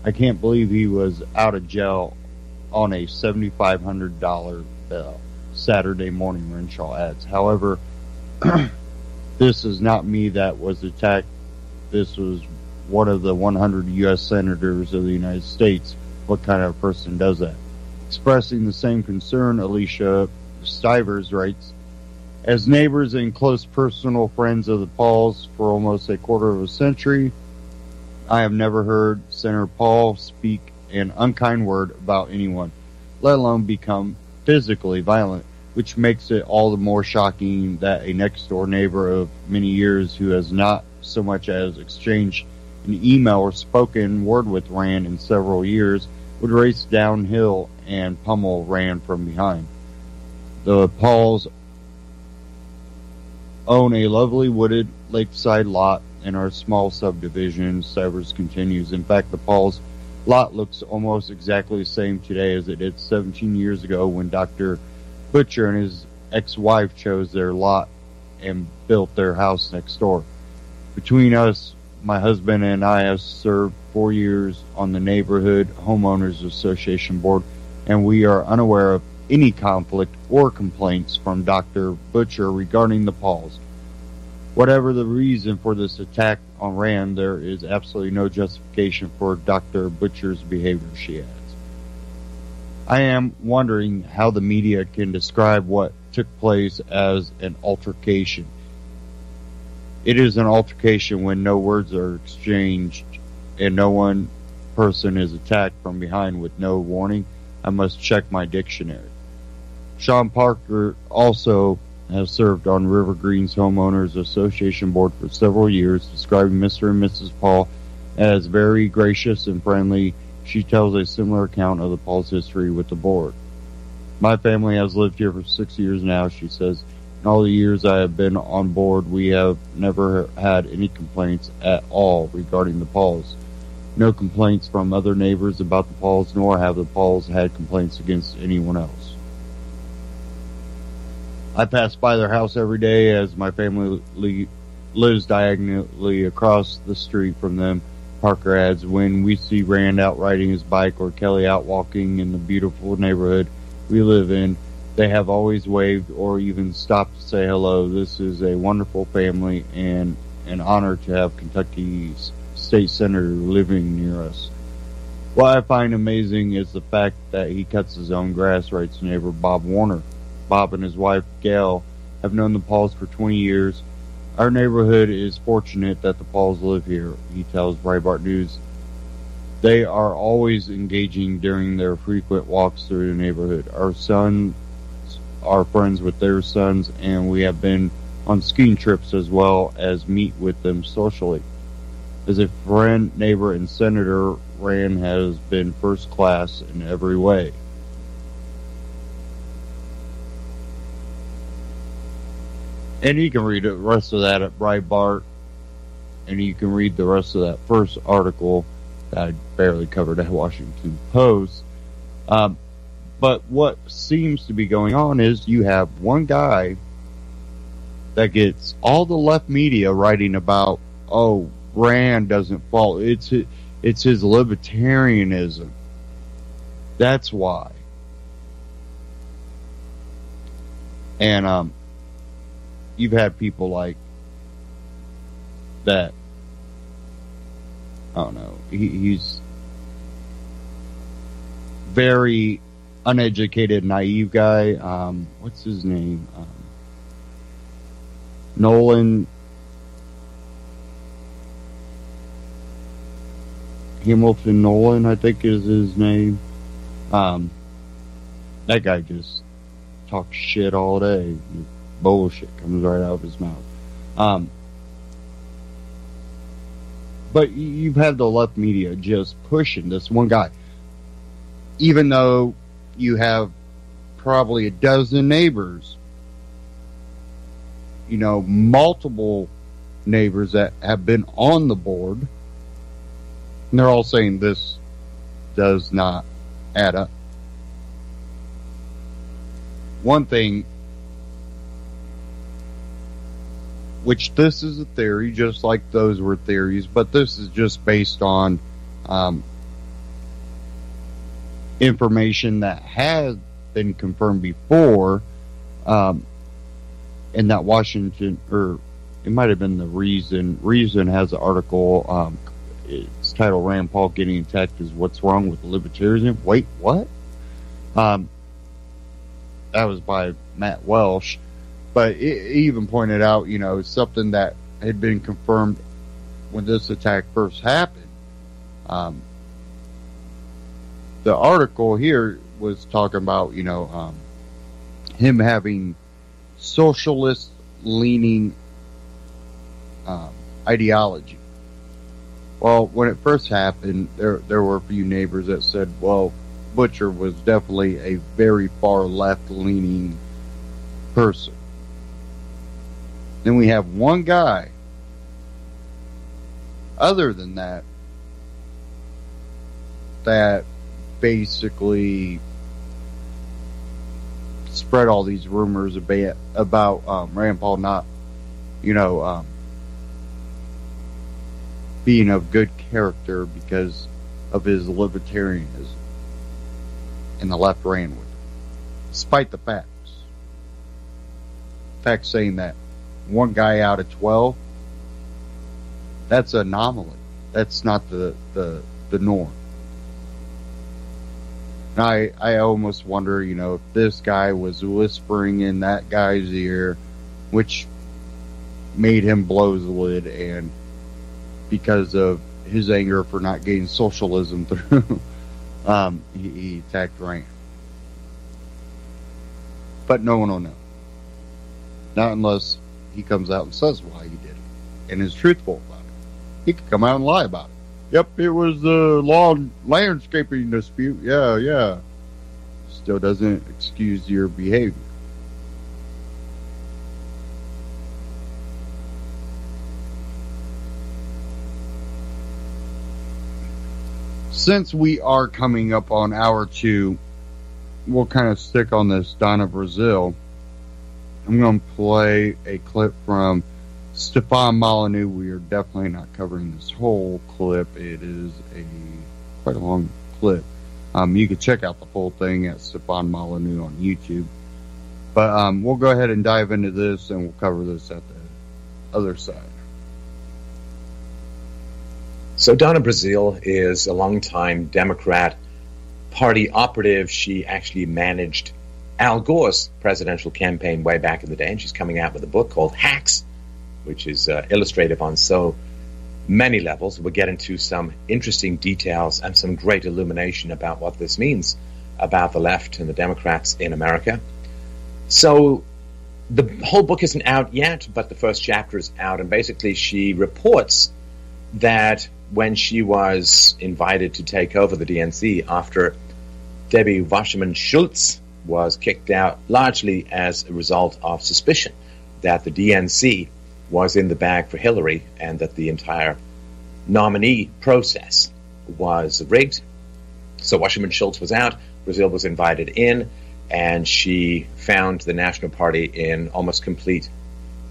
I can't believe he was out of jail on a $7,500 bill. Saturday morning, Renshaw adds. However, this is not me that was attacked. This was one of the 100 U.S. senators of the United States. What kind of person does that? Expressing the same concern, Alicia Stivers writes, as neighbors and close personal friends of the Pauls for almost a quarter of a century, I have never heard Senator Paul speak an unkind word about anyone, let alone become physically violent, which makes it all the more shocking that a next-door neighbor of many years who has not so much as exchanged an email or spoken word with Rand in several years would race downhill and pummel Rand from behind. The Pauls own a lovely wooded lakeside lot in our small subdivision, Severs continues. In fact, the Pauls' lot looks almost exactly the same today as it did 17 years ago when Dr. Butcher and his ex-wife chose their lot and built their house next door. Between us, my husband and I have served 4 years on the Neighborhood Homeowners Association board, and we are unaware of any conflict or complaints from Dr. Butcher regarding the Pauls. Whatever the reason for this attack on Rand, there is absolutely no justification for Dr. Butcher's behavior, she adds. I am wondering how the media can describe what took place as an altercation. It is an altercation when no words are exchanged and no one person is attacked from behind with no warning. I must check my dictionary. Sean Parker also has served on River Green's Homeowners Association board for several years, describing Mr. and Mrs. Paul as very gracious and friendly. She tells a similar account of the Paul's history with the board. My family has lived here for 6 years now, she says. In all the years I have been on board, we have never had any complaints at all regarding the Pauls. No complaints from other neighbors about the Pauls, nor have the Pauls had complaints against anyone else. I pass by their house every day as my family lives diagonally across the street from them, Parker adds. When we see Rand out riding his bike or Kelly out walking in the beautiful neighborhood we live in, they have always waved or even stopped to say hello. This is a wonderful family and an honor to have Kentucky's state senator living near us. What I find amazing is the fact that he cuts his own grass, writes neighbor Bob Warner. Bob and his wife, Gail, have known the Pauls for 20 years. Our neighborhood is fortunate that the Pauls live here, he tells Breitbart News. They are always engaging during their frequent walks through the neighborhood. Our sons are friends with their sons, and we have been on skiing trips as well as meet with them socially. As a friend, neighbor, and senator, Rand has been first class in every way. And you can read the rest of that at Breitbart, and you can read the rest of that first article that I barely covered at Washington Post. But what seems to be going on is you have one guy that gets all the left media writing about, oh, Rand doesn't fall. It's his libertarianism. That's why. And you've had people like that. I don't know. He's very uneducated, naive guy. What's his name? Nolan Hamilton Nolan, I think is his name. That guy just talks shit all day. Bullshit comes right out of his mouth. But you've had the left media just pushing this one guy. Even though you have probably a dozen neighbors, you know, multiple neighbors that have been on the board, and they're all saying this does not add up. One thing, which this is a theory, just like those were theories, but this is just based on information that has been confirmed before, and that Washington, or it might have been the Reason has an article, it's titled Rand Paul Getting Attacked is What's Wrong with Libertarianism. Wait, what? That was by Matt Welsh. But it even pointed out, you know, something that had been confirmed when this attack first happened. The article here was talking about, you know, him having socialist-leaning ideology. Well, when it first happened, there were a few neighbors that said, well, Butcher was definitely a very far left-leaning person. Then we have one guy. Other than that, that basically spread all these rumors about Rand Paul not, you know, being of good character because of his libertarianism. And the left ran with it, despite the facts. Facts saying that one guy out of 12, that's an anomaly. That's not the norm. And I almost wonder, if this guy was whispering in that guy's ear, which made him blow the lid, and because of his anger for not getting socialism through, he attacked Rand. But no one will know. Not unless he comes out and says why he did it, and is truthful about it. He could come out and lie about it. Yep, it was the landscaping dispute. Yeah. Still doesn't excuse your behavior. Since we are coming up on hour 2, we'll kind of stick on this Donna Brazile. I'm going to play a clip from Stefan Molyneux. We are definitely not covering this whole clip. It is quite a long clip. You can check out the full thing at Stefan Molyneux on YouTube. But we'll go ahead and dive into this, and we'll cover this at the other side. So Donna Brazile is a longtime Democrat Party operative. She actually managed Al Gore's presidential campaign way back in the day, and she's coming out with a book called Hacks, which is illustrative on so many levels. We'll get into some interesting details and some great illumination about what this means about the left and the Democrats in America. So the whole book isn't out yet, but the first chapter is out, and basically she reports that when she was invited to take over the DNC after Debbie Wasserman Schultz was kicked out largely as a result of suspicion that the DNC was in the bag for Hillary and that the entire nominee process was rigged. So Wasserman Schultz was out, Brazile was invited in, and she found the National Party in almost complete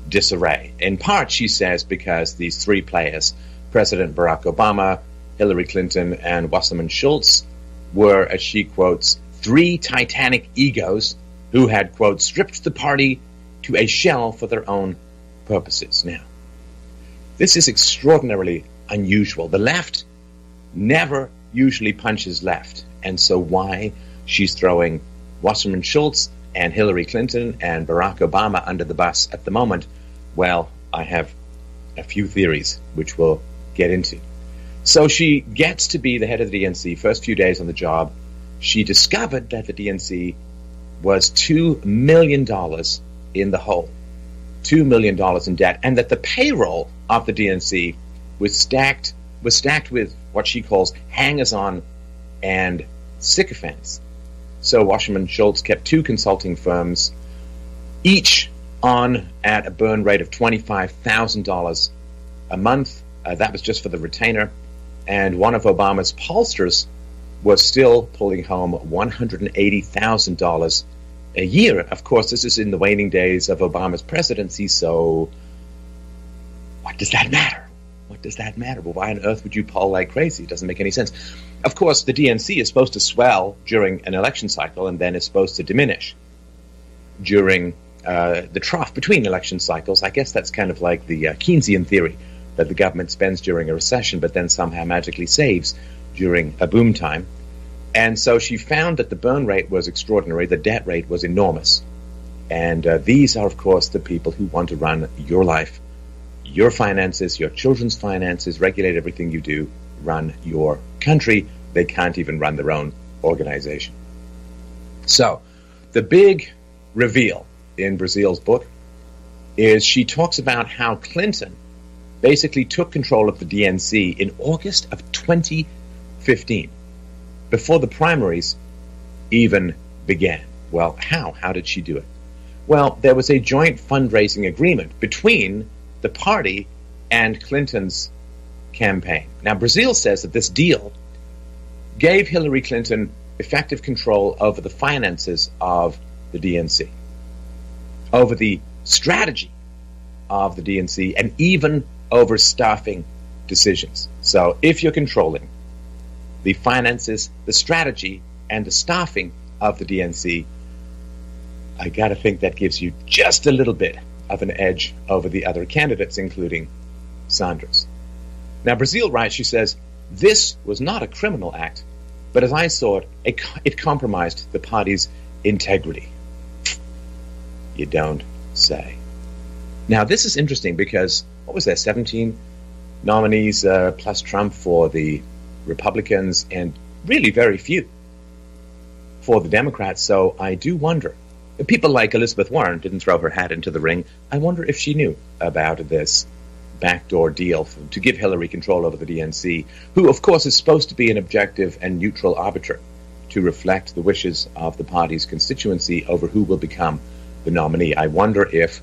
disarray. In part, she says, because these three players, President Barack Obama, Hillary Clinton, and Wasserman Schultz, were, as she quotes, three titanic egos who had, quote, stripped the party to a shell for their own purposes. Now, this is extraordinarily unusual. The left never usually punches left, and so why she's throwing Wasserman Schultz and Hillary Clinton and Barack Obama under the bus at the moment, well, I have a few theories which we'll get into. So she gets to be the head of the DNC. First few days on the job, she discovered that the DNC was $2 million in the hole, $2 million in debt, and that the payroll of the DNC was stacked with what she calls hangers-on and sycophants. So Wasserman Schultz kept two consulting firms, each on at a burn rate of $25,000 a month. That was just for the retainer. And one of Obama's pollsters was still pulling home $180,000 a year. Of course, this is in the waning days of Obama's presidency, so what does that matter? What does that matter? Well, why on earth would you poll like crazy? It doesn't make any sense. Of course, the DNC is supposed to swell during an election cycle, and then it's supposed to diminish during the trough between election cycles. I guess that's kind of like the Keynesian theory, that the government spends during a recession, but then somehow magically saves during a boom time. And so she found that the burn rate was extraordinary, the debt rate was enormous. And these are, of course, the people who want to run your life, your finances, your children's finances, regulate everything you do, run your country. They can't even run their own organization. So the big reveal in Brazile's book is she talks about how Clinton basically took control of the DNC in August of 2015, before the primaries even began. Well, how? How did she do it? Well, there was a joint fundraising agreement between the party and Clinton's campaign. Now, Brazile says that this deal gave Hillary Clinton effective control over the finances of the DNC, over the strategy of the DNC, and even over staffing decisions. So if you're controlling the finances, the strategy, and the staffing of the DNC, I got to think that gives you just a little bit of an edge over the other candidates, including Sanders. Now, Brazil writes, she says, this was not a criminal act, but as I saw it, it compromised the party's integrity. You don't say. Now, this is interesting because, what was there, 17 nominees plus Trump for the Republicans, and really very few for the Democrats. So I do wonder, if people like Elizabeth Warren didn't throw her hat into the ring, I wonder if she knew about this backdoor deal to give Hillary control over the DNC, who, of course, is supposed to be an objective and neutral arbiter to reflect the wishes of the party's constituency over who will become the nominee. I wonder if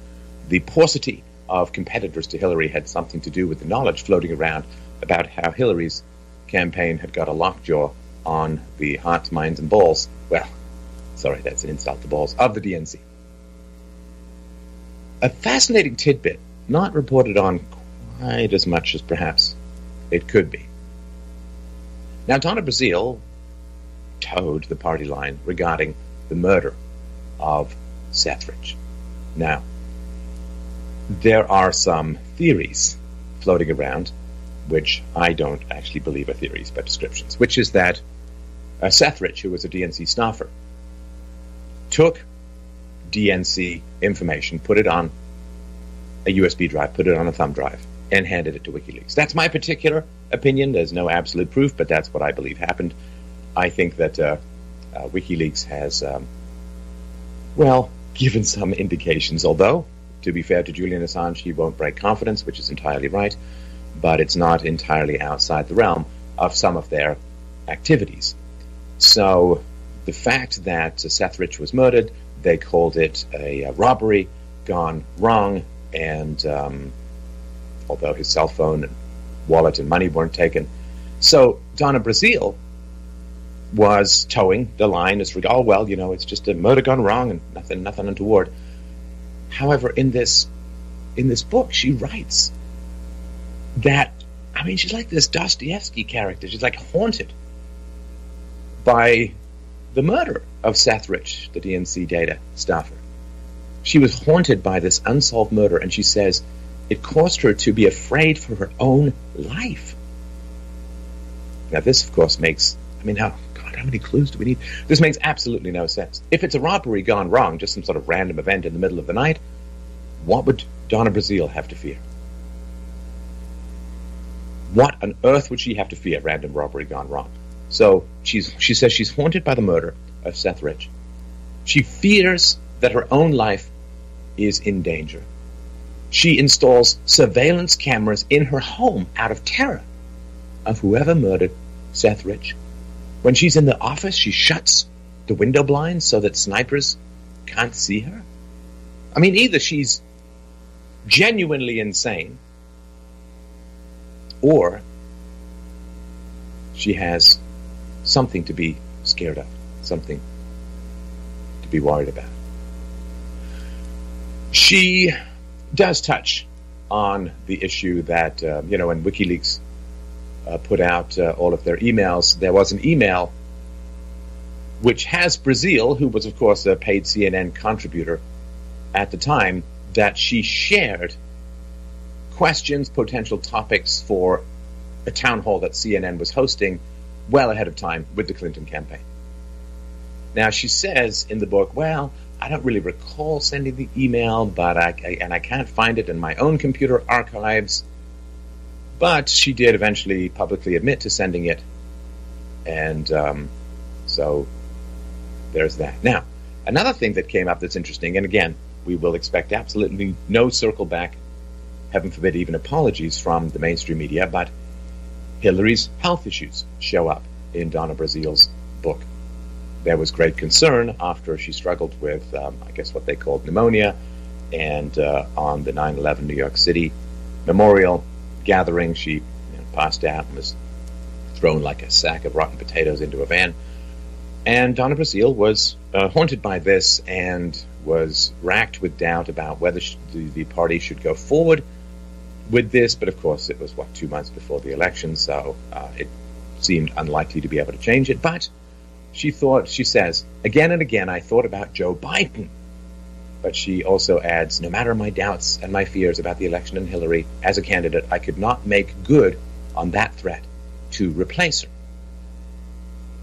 the paucity of competitors to Hillary had something to do with the knowledge floating around about how Hillary's campaign had got a lockjaw on the hearts, minds, and balls. Well, sorry, that's an insult to balls of the DNC. A fascinating tidbit, not reported on quite as much as perhaps it could be. Now, Donna Brazile towed the party line regarding the murder of Sethridge. Now, there are some theories floating around, which I don't actually believe are theories but descriptions, which is that Sethridge, who was a DNC staffer, took DNC information, put it on a USB drive, put it on a thumb drive, and handed it to WikiLeaks. That's my particular opinion. There's no absolute proof, but that's what I believe happened. I think that WikiLeaks has, given some indications, although, to be fair to Julian Assange, he won't break confidence, which is entirely right, but it's not entirely outside the realm of some of their activities. So the fact that Sethridge was murdered, they called it a robbery gone wrong, and although his cell phone and wallet and money weren't taken. So Donna Brazile was towing the line as, it's just a murder gone wrong and nothing untoward. However, in this book, she writes that, she's like this Dostoevsky character. She's like haunted by the murder of Sethridge, the DNC data staffer. She was haunted by this unsolved murder, and she says it caused her to be afraid for her own life. Now, this, of course, makes, how many clues do we need? This makes absolutely no sense. If it's a robbery gone wrong, just some sort of random event in the middle of the night, what would Donna Brazile have to fear? What on earth would she have to fear? Random robbery gone wrong. So she says she's haunted by the murder of Sethridge. She fears that her own life is in danger. She installs surveillance cameras in her home out of terror of whoever murdered Sethridge. When she's in the office, she shuts the window blinds so that snipers can't see her. Either she's genuinely insane, or she has something to be scared of, something to be worried about. She does touch on the issue that, when WikiLeaks put out all of their emails, there was an email which has Brazile, who was, of course, a paid CNN contributor at the time, that she shared questions, potential topics for a town hall that CNN was hosting well ahead of time with the Clinton campaign. Now, she says in the book, I don't really recall sending the email, but I can't find it in my own computer archives. But she did eventually publicly admit to sending it, and so there's that. Now, another thing that came up that's interesting, and again, we will expect absolutely no circle back, heaven forbid even apologies from the mainstream media, but Hillary's health issues show up in Donna Brazile's book. There was great concern after she struggled with, what they called pneumonia, and on the 9/11 New York City memorial gathering, she passed out and was thrown like a sack of rotten potatoes into a van. And Donna Brazile was haunted by this and was racked with doubt about whether the party should go forward with this, but of course it was, 2 months before the election, so it seemed unlikely to be able to change it. But she says, again and again, I thought about Joe Biden. But she also adds, no matter my doubts and my fears about the election and Hillary as a candidate, I could not make good on that threat to replace her.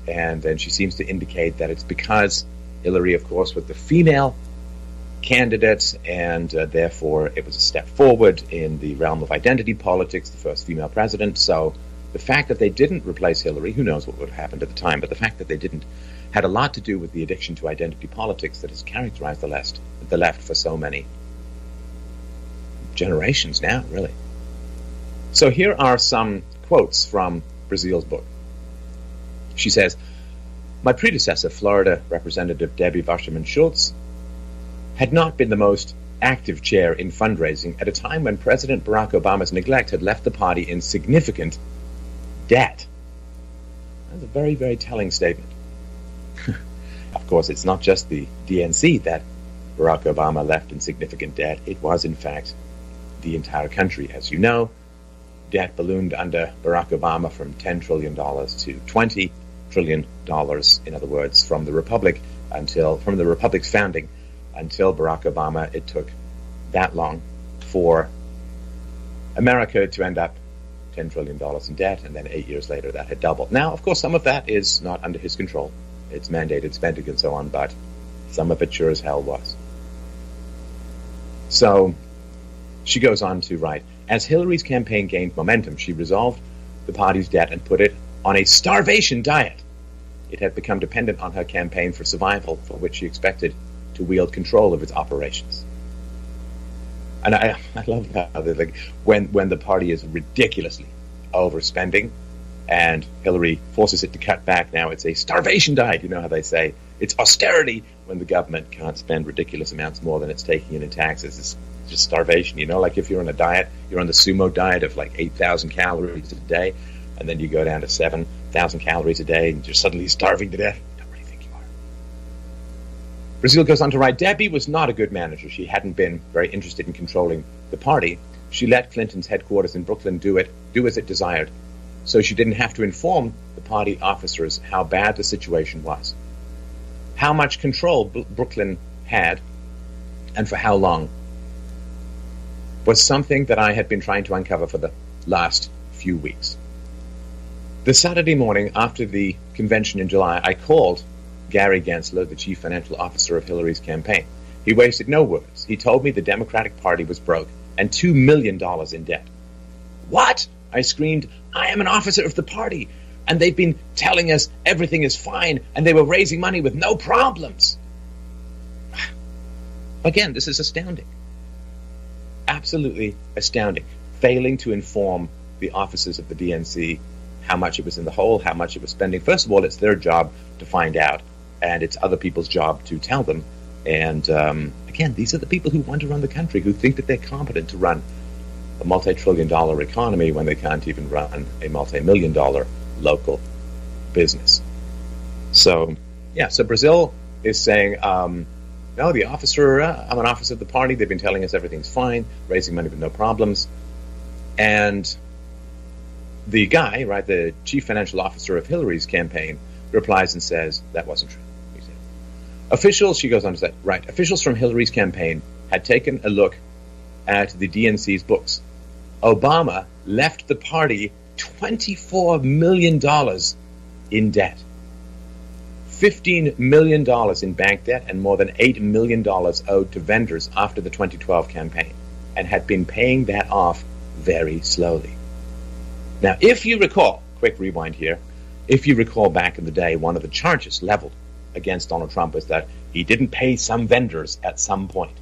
And then she seems to indicate that it's because Hillary, of course, was the female candidate, and therefore it was a step forward in the realm of identity politics, the first female president. So the fact that they didn't replace Hillary, who knows what would have happened at the time, but the fact that they didn't had a lot to do with the addiction to identity politics that has characterized the left for so many generations now, really. So here are some quotes from Brazil's book. She says, my predecessor, Florida Representative Debbie Wasserman Schultz, had not been the most active chair in fundraising at a time when President Barack Obama's neglect had left the party in significant debt. That's a very, very telling statement. Of course, it's not just the DNC that Barack Obama left in significant debt. It was, in fact, the entire country. As you know, debt ballooned under Barack Obama from $10 trillion to $20 trillion. In other words, from the Republic's founding until Barack Obama, it took that long for America to end up $10 trillion in debt, and then 8 years later that had doubled. Now, of course, some of that is not under his control. It's mandated spending and so on, but some of it sure as hell was. So she goes on to write, as Hillary's campaign gained momentum, she resolved the party's debt and put it on a starvation diet. It had become dependent on her campaign for survival, for which she expected to wield control of its operations. And I love how like when the party is ridiculously overspending and Hillary forces it to cut back, now it's a starvation diet. You know how they say it's austerity when the government can't spend ridiculous amounts more than it's taking in taxes. It's just starvation, you know, like if you're on a diet, you're on the sumo diet of like 8,000 calories a day, and then you go down to 7,000 calories a day and you're suddenly starving to death. You don't really think you are. Brazil goes on to write, Debbie was not a good manager. She hadn't been very interested in controlling the party. She let Clinton's headquarters in Brooklyn do as it desired, so she didn't have to inform the party officers how bad the situation was, how much control Brooklyn had, and for how long, was something that I had been trying to uncover for the last few weeks. The Saturday morning after the convention in July, I called Gary Gensler, the chief financial officer of Hillary's campaign. He wasted no words. He told me the Democratic Party was broke and $2 million in debt. What? I screamed, I am an officer of the party, and they've been telling us everything is fine, and they were raising money with no problems. Again, this is astounding. Absolutely astounding. Failing to inform the officers of the DNC how much it was in the hole, how much it was spending. First of all, it's their job to find out, and it's other people's job to tell them. And again, these are the people who want to run the country, who think that they're competent to run a multi-trillion-dollar economy when they can't even run a multi-million-dollar local business. So, yeah, so Brazil is saying, no, the officer, I'm an officer of the party, they've been telling us everything's fine, raising money with no problems. And the guy, right, the chief financial officer of Hillary's campaign, replies and says, that wasn't true. He said, officials, she goes on to say, right, officials from Hillary's campaign had taken a look at the DNC's books. Obama left the party $24 million in debt, $15 million in bank debt, and more than $8 million owed to vendors after the 2012 campaign, and had been paying that off very slowly. Now, if you recall, quick rewind here, if you recall back in the day, one of the charges leveled against Donald Trump was that he didn't pay some vendors at some point.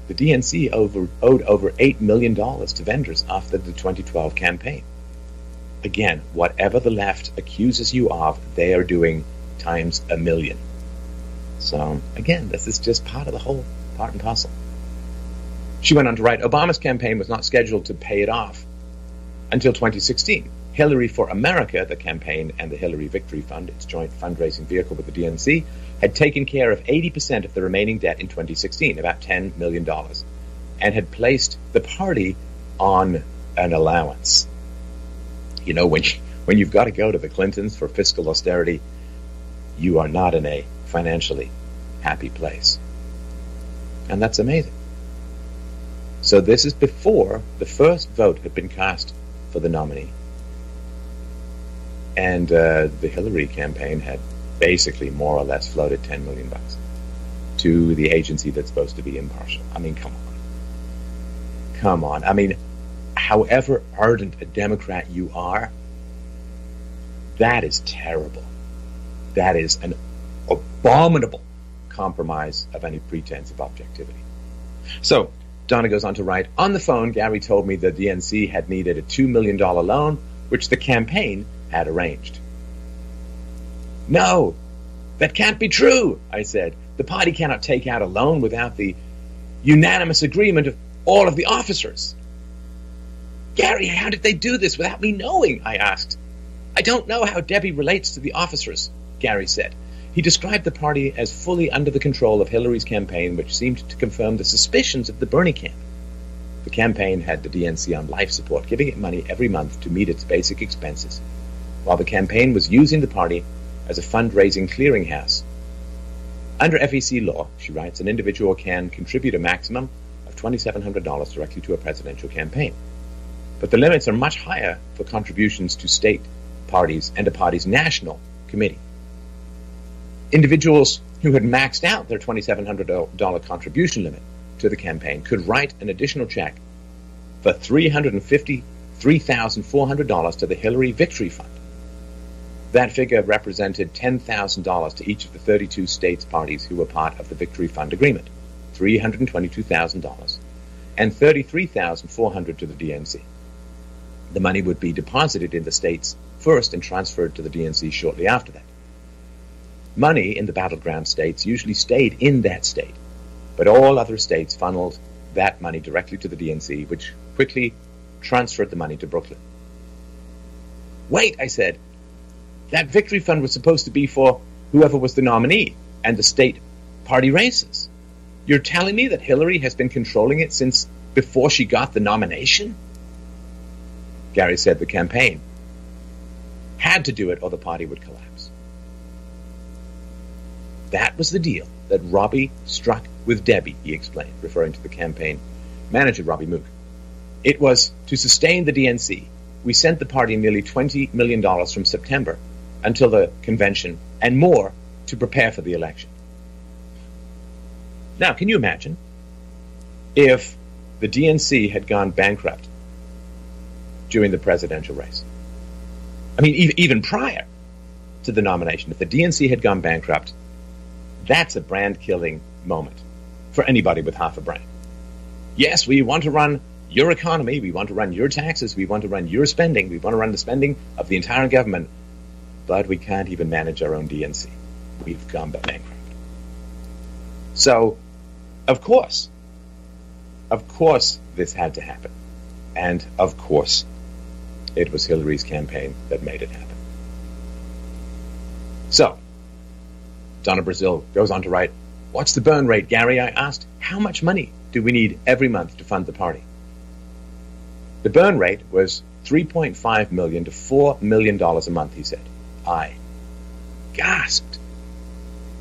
The DNC owed over $8 million to vendors after the 2012 campaign. Again, whatever the left accuses you of, they are doing times a million. So, again, this is just part of the whole part and parcel. She went on to write, Obama's campaign was not scheduled to pay it off until 2016. Hillary for America, the campaign, and the Hillary Victory Fund, its joint fundraising vehicle with the DNC, had taken care of 80% of the remaining debt in 2016, about $10 million. and had placed the party on an allowance. You know, when you've got to go to the Clintons for fiscal austerity, you are not in a financially happy place. And that's amazing. So this is before the first vote had been cast for the nominee. And the Hillary campaign had basically more or less floated $10 million to the agency that's supposed to be impartial. I mean, come on. Come on. I mean, however ardent a Democrat you are, that is terrible. That is an abominable compromise of any pretense of objectivity. So, Donna goes on to write, on the phone, Gary told me the DNC had needed a $2 million loan, which the campaign had arranged. No, that can't be true, I said. The party cannot take out a loan without the unanimous agreement of all of the officers. Gary, how did they do this without me knowing? I asked. I don't know how Debbie relates to the officers, Gary said. He described the party as fully under the control of Hillary's campaign, which seemed to confirm the suspicions of the Bernie camp. The campaign had the DNC on life support, giving it money every month to meet its basic expenses, while the campaign was using the party as a fundraising clearinghouse. Under FEC law, she writes, an individual can contribute a maximum of $2,700 directly to a presidential campaign. But the limits are much higher for contributions to state parties and a party's national committee. Individuals who had maxed out their $2,700 contribution limit to the campaign could write an additional check for $353,400 to the Hillary Victory Fund. That figure represented $10,000 to each of the 32 states' parties who were part of the Victory Fund agreement, $322,000, and $33,400 to the DNC. The money would be deposited in the states first and transferred to the DNC shortly after that. Money in the battleground states usually stayed in that state, but all other states funneled that money directly to the DNC, which quickly transferred the money to Brooklyn. Wait, I said, that victory fund was supposed to be for whoever was the nominee and the state party races. You're telling me that Hillary has been controlling it since before she got the nomination? Gary said the campaign had to do it or the party would collapse. That was the deal that Robbie struck with Debbie, he explained, referring to the campaign manager, Robbie Mook. It was to sustain the DNC. We sent the party nearly $20 million from September until the convention and more to prepare for the election. Now, can you imagine if the DNC had gone bankrupt during the presidential race? I mean, even prior to the nomination, if the DNC had gone bankrupt, that's a brand-killing moment for anybody with half a brain. Yes, we want to run your economy, we want to run your taxes, we want to run your spending, we want to run the spending of the entire government, but we can't even manage our own DNC. We've gone bankrupt. So, of course this had to happen. And of course, it was Hillary's campaign that made it happen. So, Donna Brazil goes on to write, what's the burn rate, Gary? I asked. How much money do we need every month to fund the party? The burn rate was $3.5 million to $4 million a month, he said. I gasped.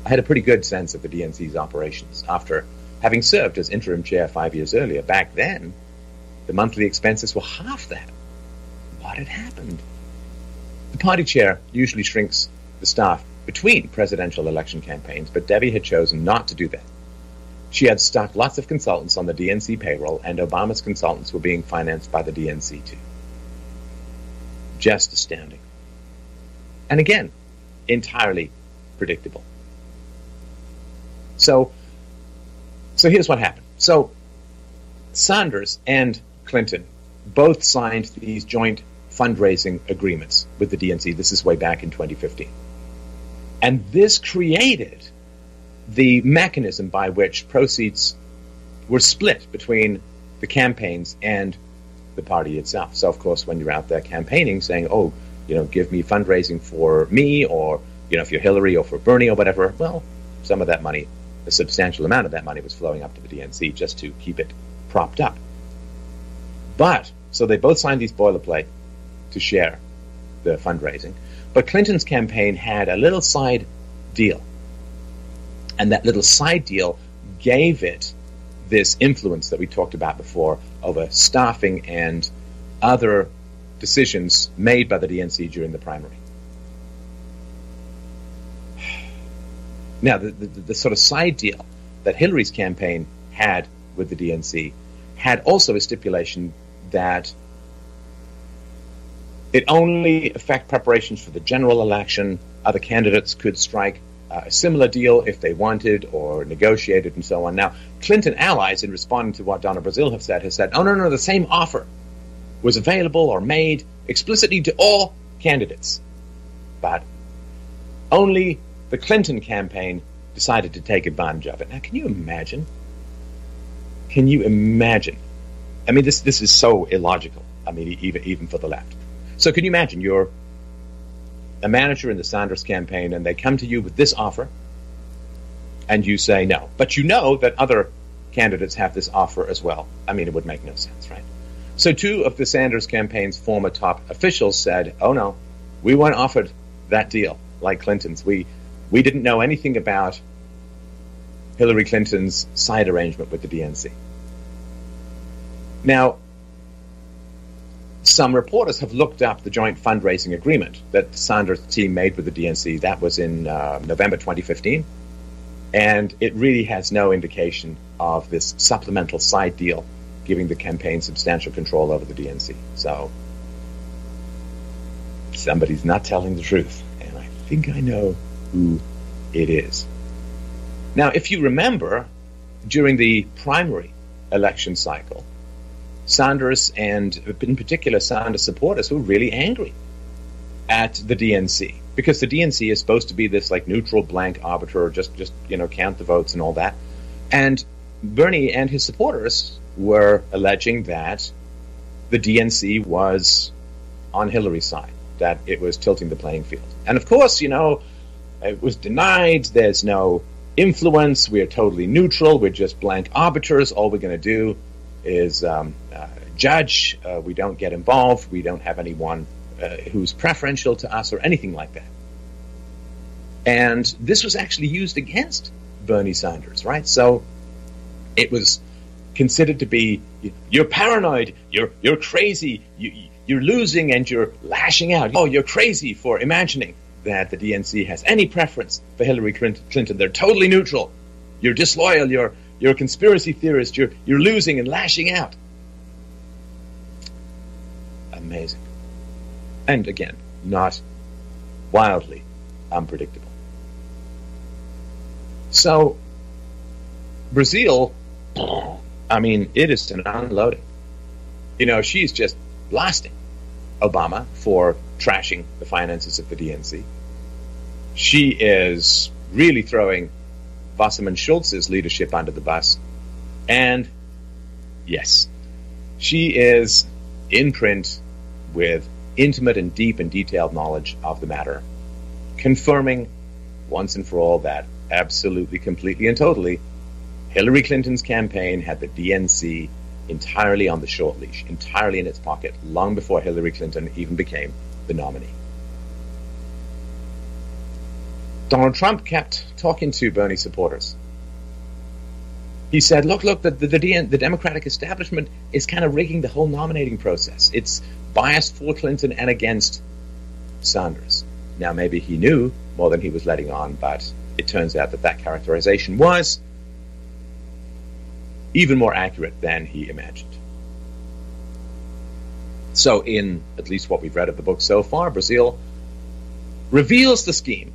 I had a pretty good sense of the DNC's operations after having served as interim chair 5 years earlier. Back then, the monthly expenses were half that. What had happened? The party chair usually shrinks the staff between presidential election campaigns, but Debbie had chosen not to do that. She had stuck lots of consultants on the DNC payroll, and Obama's consultants were being financed by the DNC too. Just astounding. And again, entirely predictable. So here's what happened. So Sanders and Clinton both signed these joint fundraising agreements with the DNC. This is way back in 2015. And this created the mechanism by which proceeds were split between the campaigns and the party itself. So, of course, when you're out there campaigning, saying, oh, give me fundraising for me, or, if you're Hillary or for Bernie or whatever, well, some of that money, a substantial amount of that money was flowing up to the DNC just to keep it propped up. But, so they both signed these boilerplate to share the fundraising. But Clinton's campaign had a little side deal. And that little side deal gave it this influence that we talked about before over staffing and other decisions made by the DNC during the primary. Now, the sort of side deal that Hillary's campaign had with the DNC had also a stipulation that it only affect preparations for the general election. Other candidates could strike a similar deal if they wanted or negotiated and so on. Now, Clinton allies, in responding to what Donna Brazile have said, oh, no, the same offer was available or made explicitly to all candidates. But only the Clinton campaign decided to take advantage of it. Now, can you imagine? Can you imagine? I mean, this is so illogical. I mean, even for the left. So can you imagine you're a manager in the Sanders campaign and they come to you with this offer and you say no. But you know that other candidates have this offer as well. I mean, it would make no sense, right? So two of the Sanders campaign's former top officials said, oh no, we weren't offered that deal like Clinton's. We didn't know anything about Hillary Clinton's side arrangement with the DNC. Now, some reporters have looked up the joint fundraising agreement that the Sanders team made with the DNC. That was in November 2015. And it really has no indication of this supplemental side deal giving the campaign substantial control over the DNC. So somebody's not telling the truth. And I think I know who it is. Now, if you remember, during the primary election cycle, Sanders, and in particular Sanders supporters, were really angry at the DNC because the DNC is supposed to be this like neutral blank arbiter, just count the votes and all that. And Bernie and his supporters were alleging that the DNC was on Hillary's side, that it was tilting the playing field. And of course, it was denied. There's no influence. We're totally neutral. We're just blank arbiters. All we're going to do is judge. We don't get involved. We don't have anyone who's preferential to us or anything like that. And this was actually used against Bernie Sanders, right? So it was considered to be, you're paranoid, you're crazy, you're losing and you're lashing out. Oh, you're crazy for imagining that the DNC has any preference for Hillary Clinton. They're totally neutral. You're disloyal. You're a conspiracy theorist. You're losing and lashing out. Amazing. And again, not wildly unpredictable. So, Brazile, I mean, it is an unloading. She's just blasting Obama for trashing the finances of the DNC. She is really throwing Wasserman Schultz's leadership under the bus. And, yes, she is in print with intimate and deep and detailed knowledge of the matter, confirming once and for all that absolutely, completely, and totally Hillary Clinton's campaign had the DNC entirely on the short leash, entirely in its pocket, long before Hillary Clinton even became the nominee. Donald Trump kept talking to Bernie supporters. He said, look, the Democratic establishment is kind of rigging the whole nominating process. It's biased for Clinton and against Sanders. Now, maybe he knew more than he was letting on, but it turns out that characterization was even more accurate than he imagined. So in at least what we've read of the book so far, Brazile reveals the scheme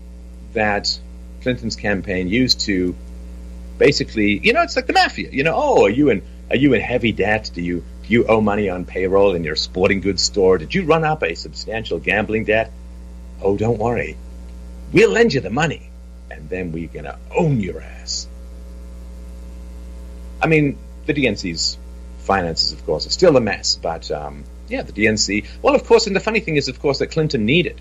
that Clinton's campaign used to basically, it's like the mafia. Are you in heavy debt? Do you owe money on payroll in your sporting goods store? Did you run up a substantial gambling debt? Oh, don't worry. We'll lend you the money, and then we're going to own your ass. I mean, the DNC's finances, of course, are still a mess, but, the DNC... Well, of course, and the funny thing is, of course, that Clinton needed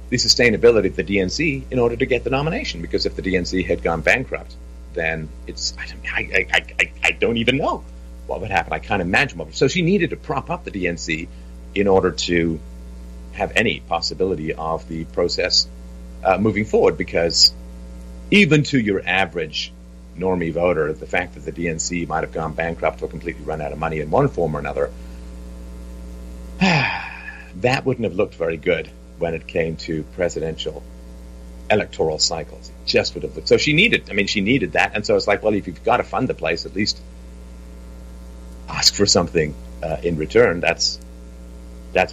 the sustainability of the DNC in order to get the nomination, because if the DNC had gone bankrupt, then I don't even know what would happen? I can't imagine what. So she needed to prop up the DNC in order to have any possibility of the process moving forward, because even to your average normie voter, the fact that the DNC might have gone bankrupt or completely run out of money in one form or another, that wouldn't have looked very good when it came to presidential electoral cycles. It just would have looked. So she needed that. And so it's like, well, if you've got to fund the place, at least ask for something in return. That's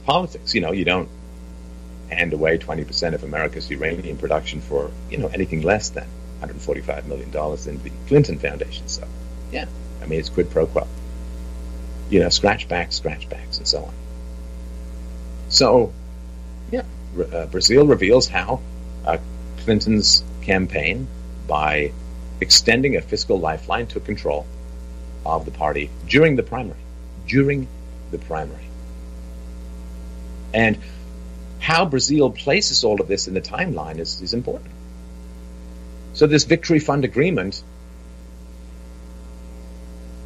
politics. You don't hand away 20% of America's uranium production for, anything less than $145 million in the Clinton Foundation. So, yeah, it's quid pro quo. Scratchbacks, and so on. So, yeah, Brazil reveals how Clinton's campaign, by extending a fiscal lifeline, took control of the party during the primary. And how Brazil places all of this in the timeline is important. So this Victory Fund agreement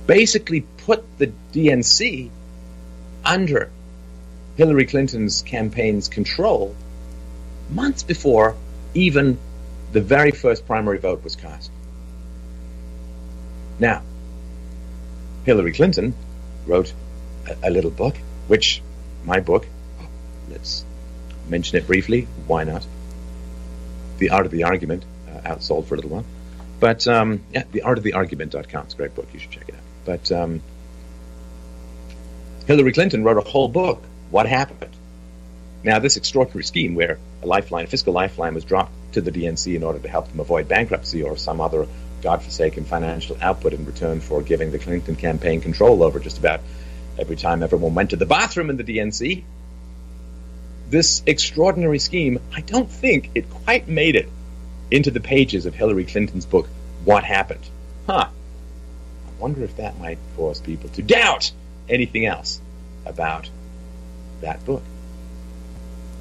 basically put the DNC under Hillary Clinton's campaign's control months before even the very first primary vote was cast. Now, Hillary Clinton wrote a little book, which my book, let's mention it briefly, why not? The Art of the Argument, outsold for a little while. But, theartoftheargument.com, it's a great book, you should check it out. But Hillary Clinton wrote a whole book, What Happened? Now, this extraordinary scheme where a fiscal lifeline was dropped to the DNC in order to help them avoid bankruptcy or some other godforsaken financial output in return for giving the Clinton campaign control over just about every time everyone went to the bathroom in the DNC. This extraordinary scheme, I don't think it quite made it into the pages of Hillary Clinton's book, What Happened? I wonder if that might cause people to doubt anything else about that book.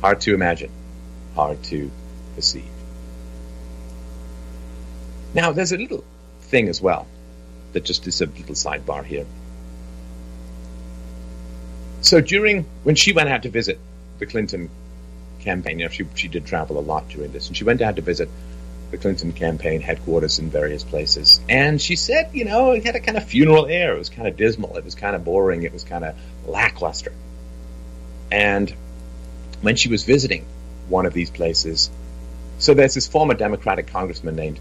Hard to imagine, hard to perceive. Now, there's a little thing as well that just is a little sidebar here. So when she went out to visit the Clinton campaign, she did travel a lot during this, and she went out to visit the Clinton campaign headquarters in various places. And she said, it had a kind of funeral air. It was kind of dismal. It was kind of boring. It was kind of lackluster. And when she was visiting one of these places, so there's this former Democratic congressman named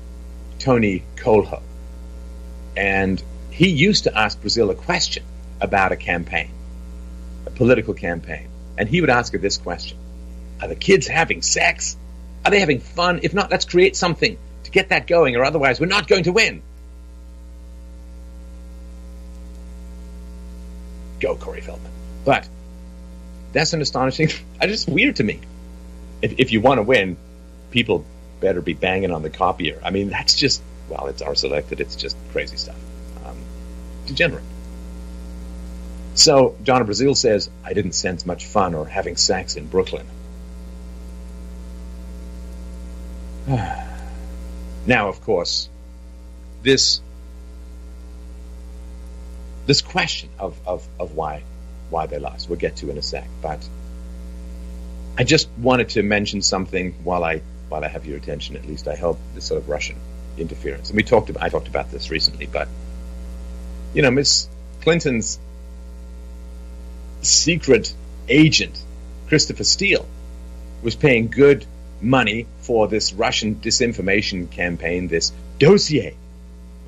Tony Colho. And he used to ask Brazil a question about a campaign, a political campaign. And he would ask her this question: are the kids having sex? Are they having fun? If not, let's create something to get that going, or otherwise we're not going to win. Go, Corey Feldman. But that's an astonishing, it's just weird to me. If you want to win, people better be banging on the copier. That's just, it's our selected, it's just crazy stuff. Degenerate. So, John of Brazil says, I didn't sense much fun or having sex in Brooklyn. Now, of course, this question of why they lost, we'll get to in a sec, but I just wanted to mention something while I have your attention, at least I hope, this sort of Russian interference. And I talked about this recently, but Miss Clinton's secret agent, Christopher Steele, was paying good money for this Russian disinformation campaign, this dossier.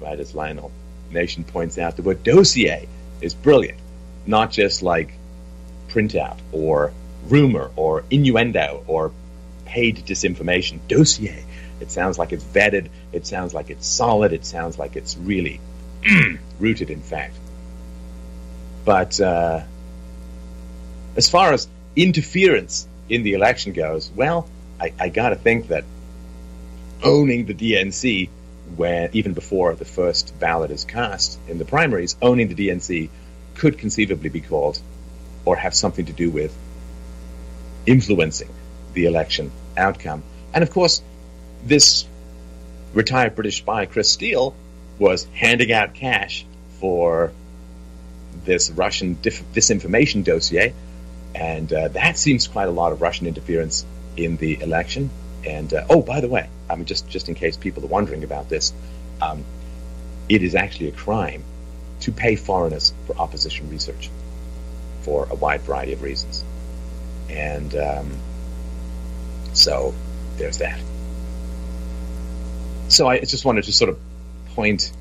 Right, as Lionel Nation points out, the word dossier is brilliant. Not just like printout or rumor or innuendo or paid disinformation. Dossier. It sounds like it's vetted. It sounds like it's solid. It sounds like it's really rooted in fact. But as far as interference in the election goes, well, I got to think that owning the DNC, even before the first ballot is cast in the primaries, owning the DNC could conceivably be called or have something to do with influencing the election outcome. And of course, this retired British spy, Chris Steele, was handing out cash for this Russian disinformation dossier, and that seems quite a lot of Russian interference in the election. And by the way, just in case people are wondering about this, it is actually a crime to pay foreigners for opposition research for a wide variety of reasons. And so there's that. So I just wanted to sort of point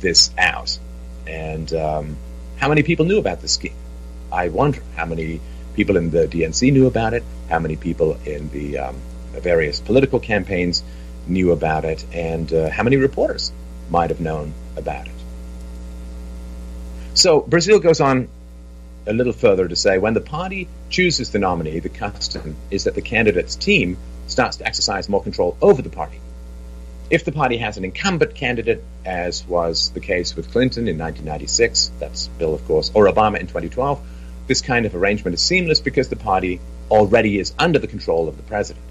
this out. And how many people knew about this scheme? I wonder how many people in the DNC knew about it, how many people in the various political campaigns knew about it, and how many reporters might have known about it. So Brazil goes on a little further to say, when the party chooses the nominee, the custom is that the candidate's team starts to exercise more control over the party. If the party has an incumbent candidate, as was the case with Clinton in 1996, that's Bill, of course, or Obama in 2012, this kind of arrangement is seamless because the party already is under the control of the president.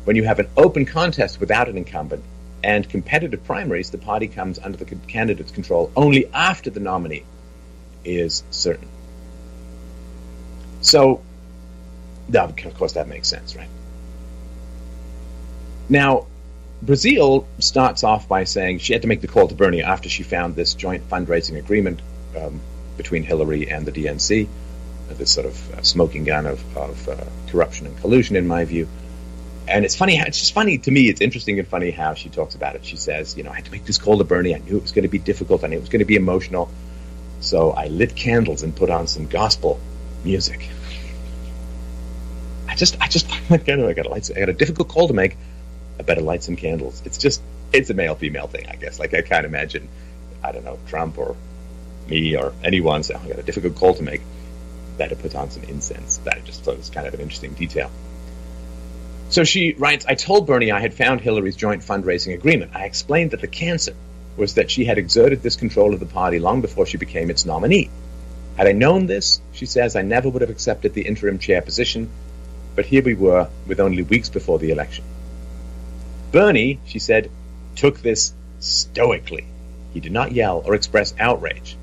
When you have an open contest without an incumbent and competitive primaries, the party comes under the candidate's control only after the nominee is certain. So, of course, that makes sense, right? Now, Brazil starts off by saying she had to make the call to Bernie after she found this joint fundraising agreement between Hillary and the DNC, this sort of smoking gun of corruption and collusion, in my view. And it's funny, it's just funny to me, it's interesting and funny how she talks about it. She says, I had to make this call to Bernie. I knew it was going to be difficult. I knew it was going to be emotional. So I lit candles and put on some gospel music. I got a difficult call to make. I better light some candles. It's a male-female thing, I guess. Like, I can't imagine, I don't know, Trump or me or anyone saying, I got a difficult call to make. Better put on some incense. That I just thought was kind of an interesting detail. So she writes, I told Bernie I had found Hillary's joint fundraising agreement. I explained that the cancer was that she had exerted this control of the party long before she became its nominee. Had I known this, she says, I never would have accepted the interim chair position, but here we were with only weeks before the election. Bernie, she said, took this stoically. He did not yell or express outrage.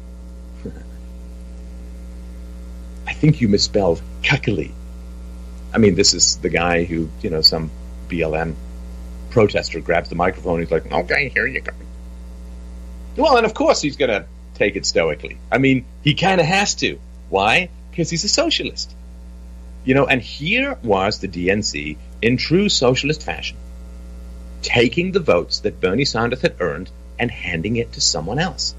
I think you misspelled cuckily. I mean, this is the guy who, some BLM protester grabs the microphone. He's like, okay, here you go. Well, and of course he's going to take it stoically. I mean, he kind of has to. Why? Because he's a socialist. And here was the DNC in true socialist fashion, taking the votes that Bernie Sanders had earned and handing it to someone else.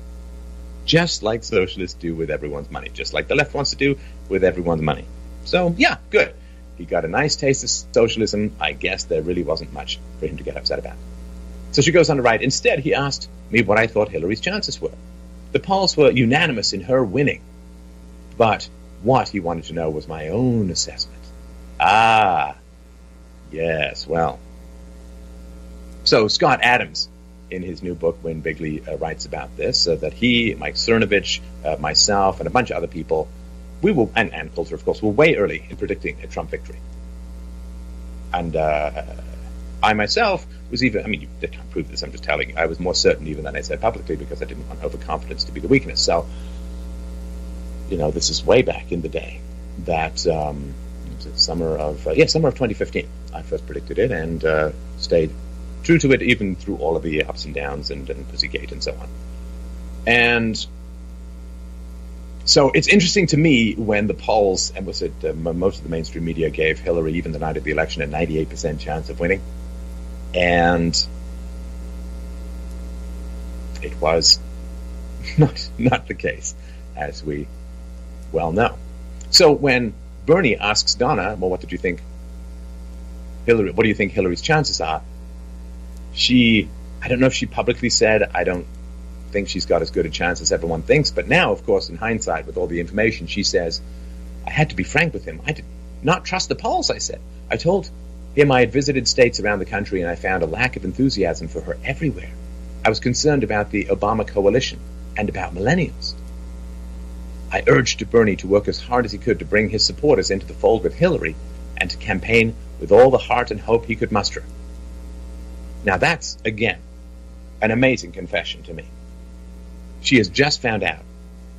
Just like socialists do with everyone's money. Just like the left wants to do with everyone's money. So, yeah, good. He got a nice taste of socialism. I guess there really wasn't much for him to get upset about. So she goes on to write, instead, he asked me what I thought Hillary's chances were. The polls were unanimous in her winning. But what he wanted to know was my own assessment. Ah, yes, well. So Scott Adams, in his new book, Win Bigly, writes about this, that he, Mike Cernovich, myself, and a bunch of other people, and Coulter, of course, were way early in predicting a Trump victory. And I myself was you can't prove this, I'm just telling you, I was more certain even than I said publicly because I didn't want overconfidence to be the weakness. So, this is way back in the day that, summer of 2015, I first predicted it and stayed true to it even through all of the ups and downs and Pussygate and so on. And so it's interesting to me when the polls, and most of the mainstream media gave Hillary, even the night of the election, a 98% chance of winning. And it was not the case, as we well know. So when Bernie asks Donna, well, what do you think Hillary's chances are? I don't know if she publicly said, I don't think she's got as good a chance as everyone thinks, but now, of course, in hindsight, with all the information, she says, I had to be frank with him. I did not trust the polls, I said. I told him I had visited states around the country and I found a lack of enthusiasm for her everywhere. I was concerned about the Obama coalition and about millennials. I urged Bernie to work as hard as he could to bring his supporters into the fold with Hillary and to campaign with all the heart and hope he could muster. Now that's, again, an amazing confession to me. She has just found out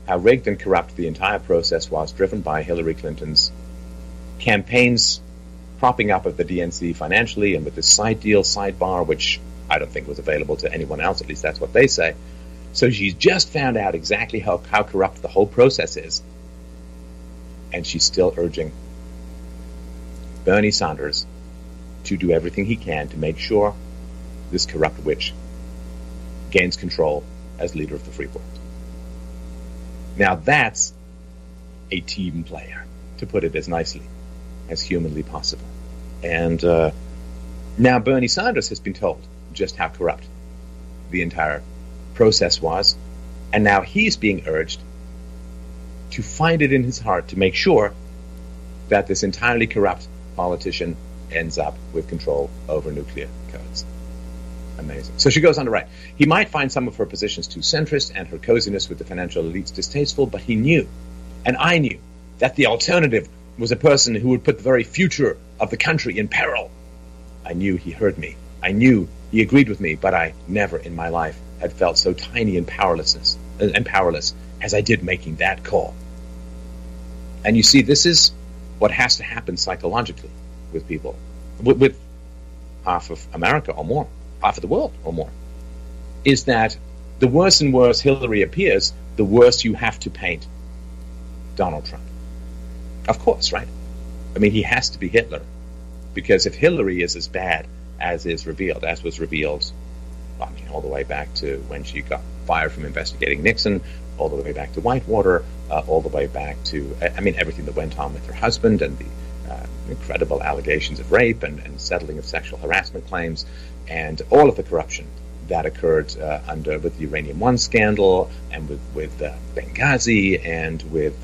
how rigged and corrupt the entire process was, driven by Hillary Clinton's campaigns propping up of the DNC financially, and with this side deal, sidebar, which I don't think was available to anyone else, at least that's what they say. So she's just found out exactly how corrupt the whole process is, and she's still urging Bernie Sanders to do everything he can to make sure this corrupt witch gains control as leader of the free world. Now that's a team player, to put it as nicely as humanly possible. And now Bernie Sanders has been told just how corrupt the entire process was, and now he's being urged to find it in his heart to make sure that this entirely corrupt politician ends up with control over nuclear codes. Amazing. So she goes on to write, he might find some of her positions too centrist and her coziness with the financial elites distasteful, but he knew, and I knew, that the alternative was a person who would put the very future of the country in peril. I knew he heard me. I knew he agreed with me, but I never in my life had felt so tiny and powerless as I did making that call. And you see, this is what has to happen psychologically with people, with half of America or more, half of the world or more, is that the worse and worse Hillary appears, the worse you have to paint Donald Trump. Of course, right? I mean, he has to be Hitler, because if Hillary is as bad as is revealed, as was revealed, I mean, all the way back to when she got fired from investigating Nixon, all the way back to Whitewater, all the way back to, I mean, everything that went on with her husband and the incredible allegations of rape and settling of sexual harassment claims, and all of the corruption that occurred with the Uranium One scandal, and with Benghazi, and with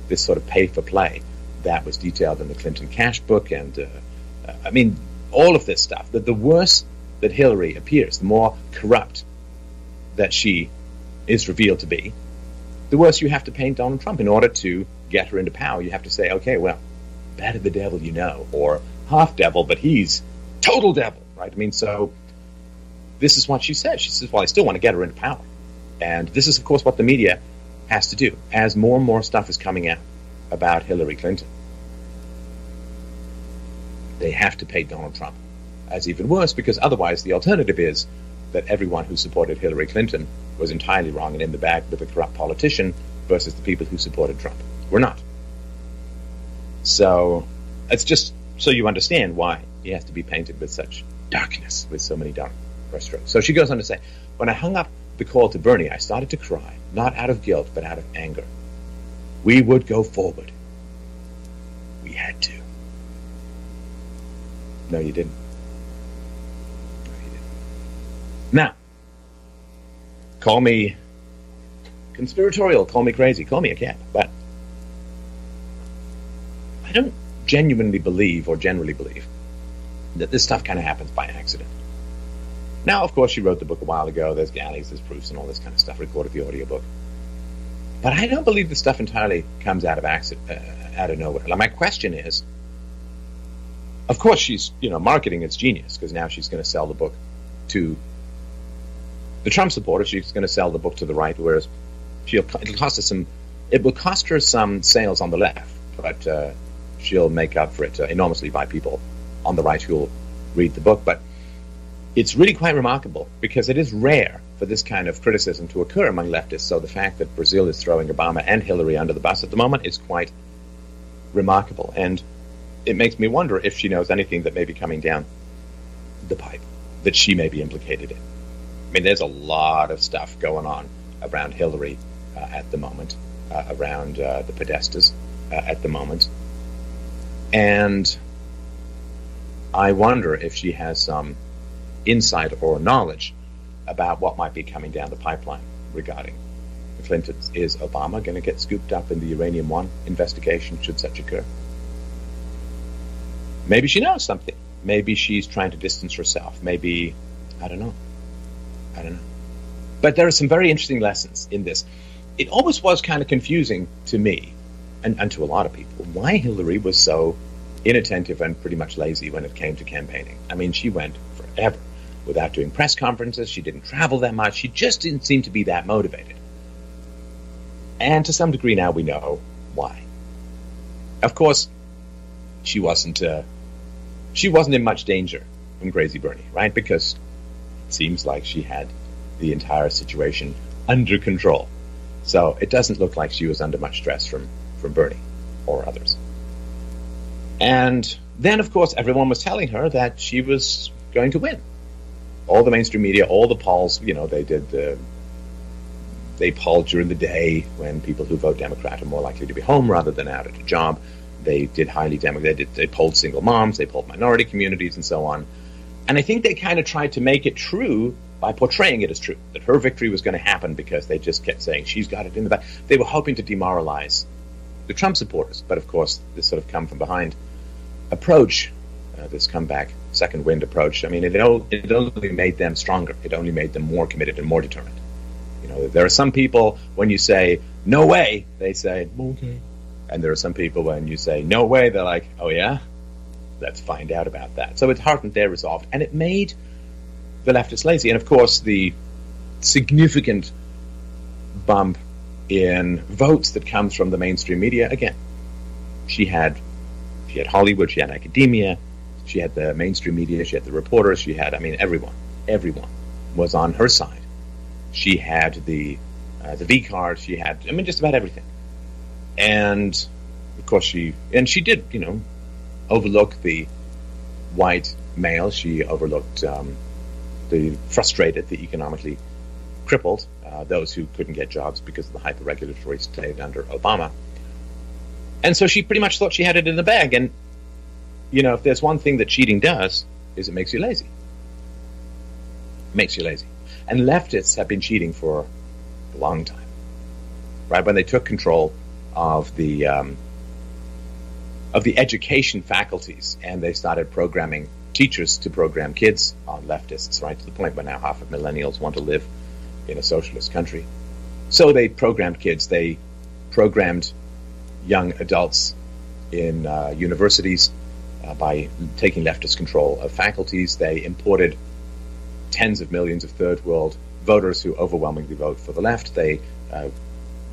this sort of pay for play that was detailed in the Clinton Cash book, and I mean, all of this stuff. The worse that Hillary appears, the more corrupt that she is revealed to be, the worse you have to paint Donald Trump in order to get her into power. You have to say, okay, well, better the devil you know, or half devil, but he's total devil, right? I mean, so this is what she says. She says, well, I still want to get her into power. And this is, of course, what the media has to do. As more and more stuff is coming out about Hillary Clinton, they have to paint Donald Trump as even worse, because otherwise the alternative is that everyone who supported Hillary Clinton was entirely wrong and in the bag with a corrupt politician, versus the people who supported Trump were not. So it's just so you understand why he has to be painted with such darkness, with so many dark brushstrokes. So she goes on to say, when I hung up the call to Bernie, I started to cry, not out of guilt, but out of anger. We would go forward. We had to. No, you didn't. No, you didn't. Now, call me conspiratorial, call me crazy, call me a cat, but I don't genuinely believe, or generally believe, that this stuff kind of happens by accident. Now, of course, she wrote the book a while ago. There's galleys, there's proofs, and all this kind of stuff, recorded the audiobook. But I don't believe this stuff entirely comes out of out of nowhere. Like, my question is, of course, she's marketing its genius, because now she's going to sell the book to the Trump supporters. She's going to sell the book to the right, whereas it will cost her some sales on the left, but she'll make up for it enormously by people on the right who will read the book. But it's really quite remarkable, because it is rare for this kind of criticism to occur among leftists. So the fact that Brazil is throwing Obama and Hillary under the bus at the moment is quite remarkable. And it makes me wonder if she knows anything that may be coming down the pipe that she may be implicated in. I mean, there's a lot of stuff going on around Hillary at the moment, around the Podestas at the moment. And I wonder if she has some insight or knowledge about what might be coming down the pipeline regarding the Clintons. Is Obama going to get scooped up in the Uranium One investigation, should such occur? Maybe she knows something. Maybe she's trying to distance herself. Maybe, I don't know. But there are some very interesting lessons in this. It always was kind of confusing to me, and to a lot of people, why Hillary was so inattentive and pretty much lazy when it came to campaigning. I mean, she went forever without doing press conferences. She didn't travel that much. She just didn't seem to be that motivated. And to some degree now we know why. Of course, she wasn't in much danger from Crazy Bernie, right? Because it seems like she had the entire situation under control. So it doesn't look like she was under much stress from Bernie or others. And then, of course, everyone was telling her that she was going to win. All the mainstream media, all the polls, they polled during the day when people who vote Democrat are more likely to be home rather than out at a job. They did highly Democratic. They polled single moms, they polled minority communities, and so on. And I think they kind of tried to make it true by portraying it as true, that her victory was going to happen because they just kept saying she's got it in the back. They were hoping to demoralize the Trump supporters. But of course, this sort of come from behind approach, this comeback, second wind approach, I mean, it only made them stronger. It only made them more committed and more determined. There are some people, when you say, no way, they say, okay. And there are some people, when you say, no way, they're like, oh yeah? Let's find out about that. So it hardened their resolve, and it made the leftists lazy. And of course, the significant bump in votes that comes from the mainstream media, again, she had Hollywood, she had academia, she had the mainstream media, she had the reporters, she had, everyone was on her side. She had the V card, she had, just about everything. And of course she did, overlook the white male. She overlooked the frustrated, the economically crippled, those who couldn't get jobs because of the hyper-regulatory state under Obama. And so she pretty much thought she had it in the bag. And, if there's one thing that cheating does, is it makes you lazy. It makes you lazy. And leftists have been cheating for a long time. Right? When they took control of the education faculties and they started programming teachers to program kids on leftists, right, to the point where now half of millennials want to live in a socialist country. So they programmed kids. They programmed young adults in universities by taking leftist control of faculties. They imported tens of millions of third world voters who overwhelmingly vote for the left. They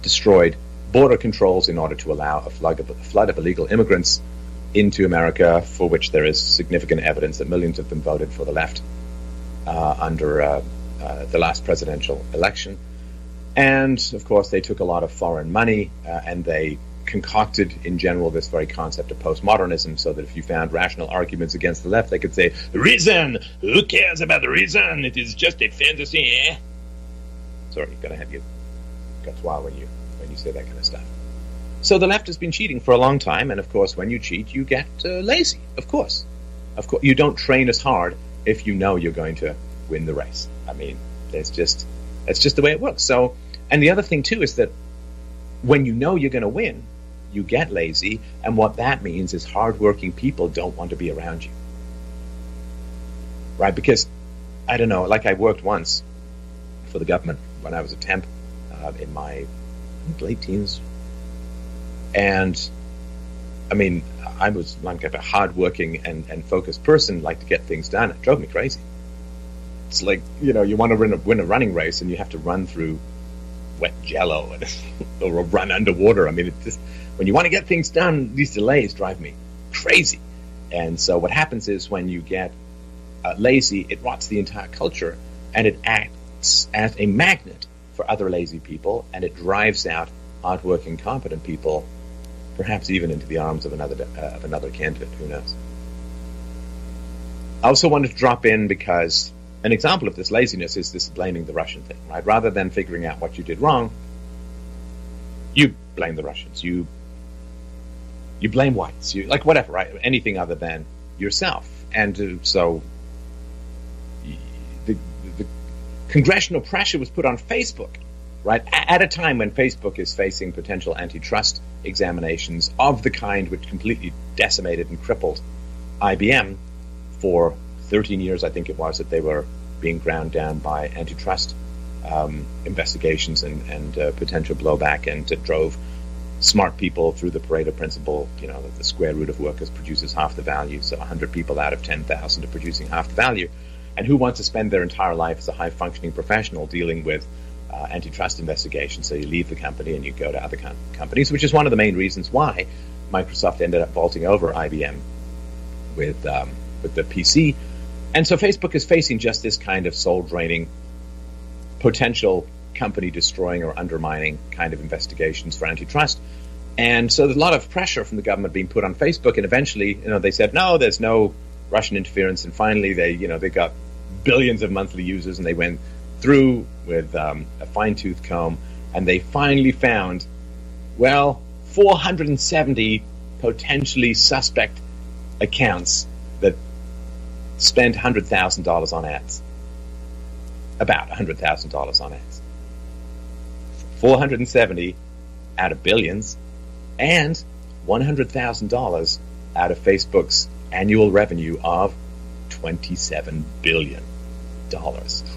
destroyed border controls in order to allow a flood of illegal immigrants into America, for which there is significant evidence that millions of them voted for the left under the last presidential election. And, of course, they took a lot of foreign money and they concocted, in general, this very concept of postmodernism, so that if you found rational arguments against the left, they could say, reason! Who cares about the reason? It is just a fantasy, eh? Sorry, you're going to have your guts wild when you say that kind of stuff. So the left has been cheating for a long time, and of course, when you cheat, you get lazy. Of course, you don't train as hard if you know you're going to win the race. That's just the way it works. So, and the other thing too is that when you know you're going to win, you get lazy, and what that means is hardworking people don't want to be around you, right? Because I don't know, like I worked once for the government when I was a temp in my late teens. And I was like a hardworking and focused person, like to get things done. It drove me crazy. It's like, you want to win a running race and you have to run through wet jello or run underwater. It's just, when you want to get things done, these delays drive me crazy. And so what happens is when you get lazy, it rots the entire culture, and it acts as a magnet for other lazy people, and it drives out hardworking, competent people, perhaps even into the arms of another candidate. Who knows? I also wanted to drop in because an example of this laziness is this blaming the Russian thing, right? Rather than figuring out what you did wrong, you blame the Russians. You blame whites. You like whatever, right? Anything other than yourself. And so the congressional pressure was put on Facebook, right? At a time when Facebook is facing potential antitrust examinations of the kind which completely decimated and crippled IBM for 13 years, I think it was, that they were being ground down by antitrust investigations and potential blowback, and it drove smart people through the Pareto principle, that the square root of workers produces half the value, so 100 people out of 10,000 are producing half the value. And who wants to spend their entire life as a high-functioning professional dealing with antitrust investigation. So you leave the company and you go to other companies, which is one of the main reasons why Microsoft ended up vaulting over IBM with the PC. And so Facebook is facing just this kind of soul-draining, potential company-destroying or undermining kind of investigations for antitrust. And so there's a lot of pressure from the government being put on Facebook, and eventually, they said, no, there's no Russian interference, and finally they got billions of monthly users, and they went through with a fine-tooth comb, and they finally found, 470 potentially suspect accounts that spent $100,000 on ads. About $100,000 on ads. 470 out of billions, and $100,000 out of Facebook's annual revenue of $27 billion.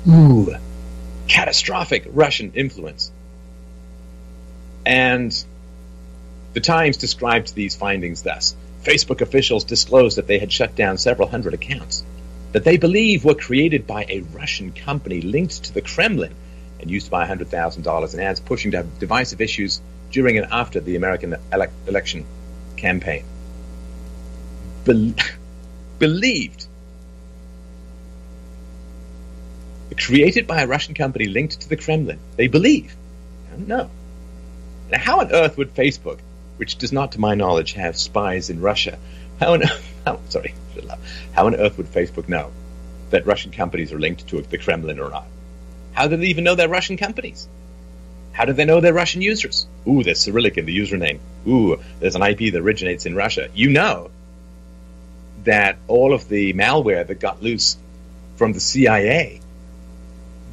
Ooh, catastrophic Russian influence. And the Times described these findings thus. Facebook officials disclosed that they had shut down several hundred accounts that they believe were created by a Russian company linked to the Kremlin and used to buy $100,000 in ads, pushing divisive issues during and after the American election campaign. Believed. Created by a Russian company linked to the Kremlin. They believe. I don't know. Now, how on earth would Facebook, which does not, to my knowledge, have spies in Russia, how on earth would Facebook know that Russian companies are linked to the Kremlin or not? How do they even know they're Russian companies? How do they know they're Russian users? Ooh, there's Cyrillic in the username. Ooh, there's an IP that originates in Russia. You know that all of the malware that got loose from the CIA,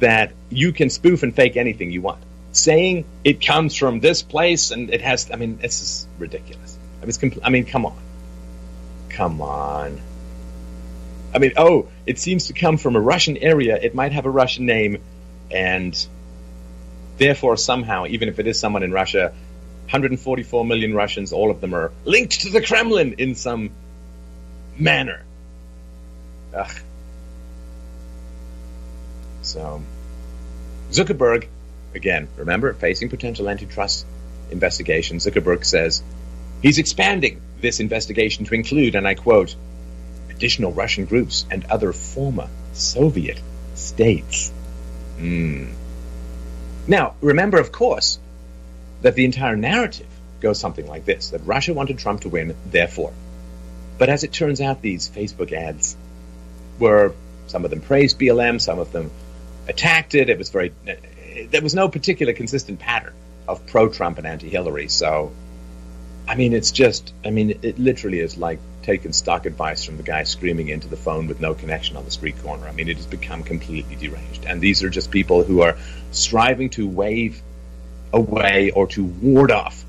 that you can spoof and fake anything you want. Saying it comes from this place and it has, this is ridiculous. Come on. Come on. It seems to come from a Russian area. It might have a Russian name, and therefore somehow, even if it is someone in Russia, 144 million Russians, all of them are linked to the Kremlin in some manner. Ugh. So, Zuckerberg, again, remember, facing potential antitrust investigation, Zuckerberg says he's expanding this investigation to include, and I quote, additional Russian groups and other former Soviet states. Now, remember, of course, that the entire narrative goes something like this, that Russia wanted Trump to win, therefore. But as it turns out, these Facebook ads were, some of them praised BLM, some of them attacked it. It was there was no particular consistent pattern of pro-Trump and anti-Hillary. So, it literally is like taking stock advice from the guy screaming into the phone with no connection on the street corner. It has become completely deranged. And these are just people who are striving to wave away or to ward off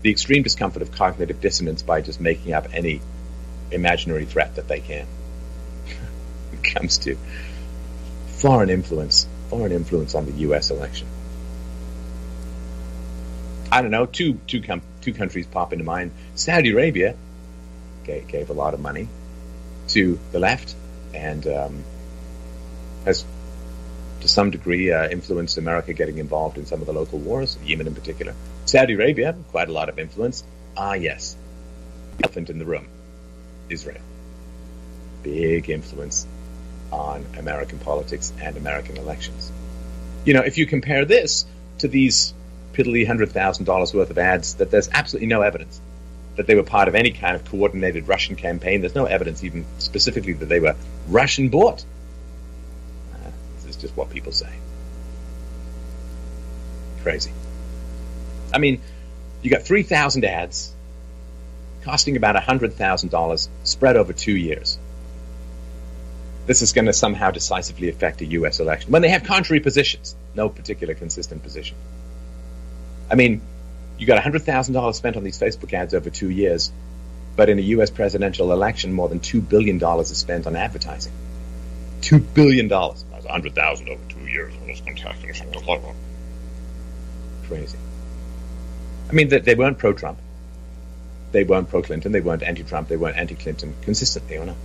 the extreme discomfort of cognitive dissonance by just making up any imaginary threat that they can. When it comes to foreign influence on the U.S. election. I don't know, two countries pop into mind. Saudi Arabia gave a lot of money to the left and has, to some degree, influenced America getting involved in some of the local wars, Yemen in particular. Saudi Arabia, quite a lot of influence. Yes. Elephant in the room, Israel. Big influence on American politics and American elections. If you compare this to these piddly $100,000 worth of ads, that there's absolutely no evidence that they were part of any kind of coordinated Russian campaign. There's no evidence even specifically that they were Russian bought. This is just what people say. Crazy. You got 3,000 ads costing about $100,000 spread over 2 years. This is going to somehow decisively affect a U.S. election. When they have contrary positions, no particular consistent position. You got $100,000 spent on these Facebook ads over 2 years, but in a U.S. presidential election, more than $2 billion is spent on advertising. $2 billion. That's $100,000 over 2 years. Crazy. They weren't pro-Trump. They weren't pro-Clinton. They weren't anti-Trump. They weren't anti-Clinton consistently, or not.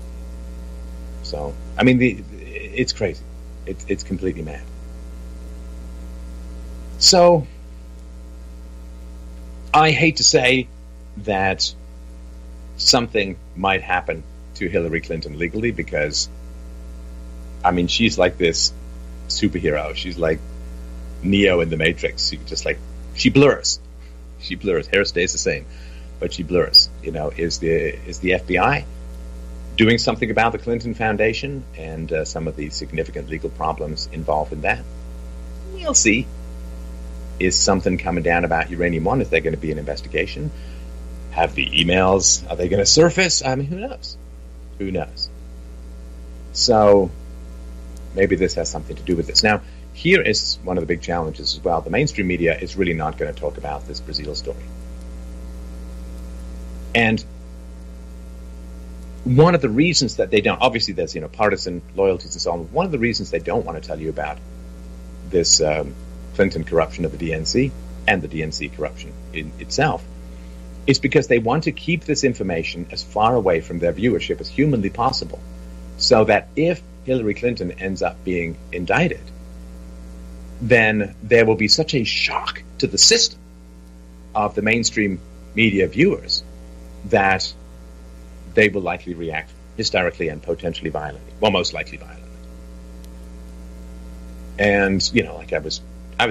So, it's crazy. It's completely mad. So, I hate to say that something might happen to Hillary Clinton legally because, I mean, she's like this superhero. She's like Neo in the Matrix. She blurs. She blurs. Hair stays the same, but she blurs. You know, is the FBI doing something about the Clinton Foundation and some of the significant legal problems involved in that? We'll see. Is something coming down about Uranium One? Is there going to be an investigation? Have the emails, are they going to surface? I mean, who knows? Who knows? So, maybe this has something to do with this. Now, here is one of the big challenges as well. The mainstream media is really not going to talk about this Brazil story. And one of the reasons that they don't, obviously there's, partisan loyalties and so on. One of the reasons they don't want to tell you about this Clinton corruption of the DNC and the DNC corruption in itself is because they want to keep this information as far away from their viewership as humanly possible, so that if Hillary Clinton ends up being indicted, then there will be such a shock to the system of the mainstream media viewers that they will likely react hysterically and potentially violently. Well, most likely violently. And, like I was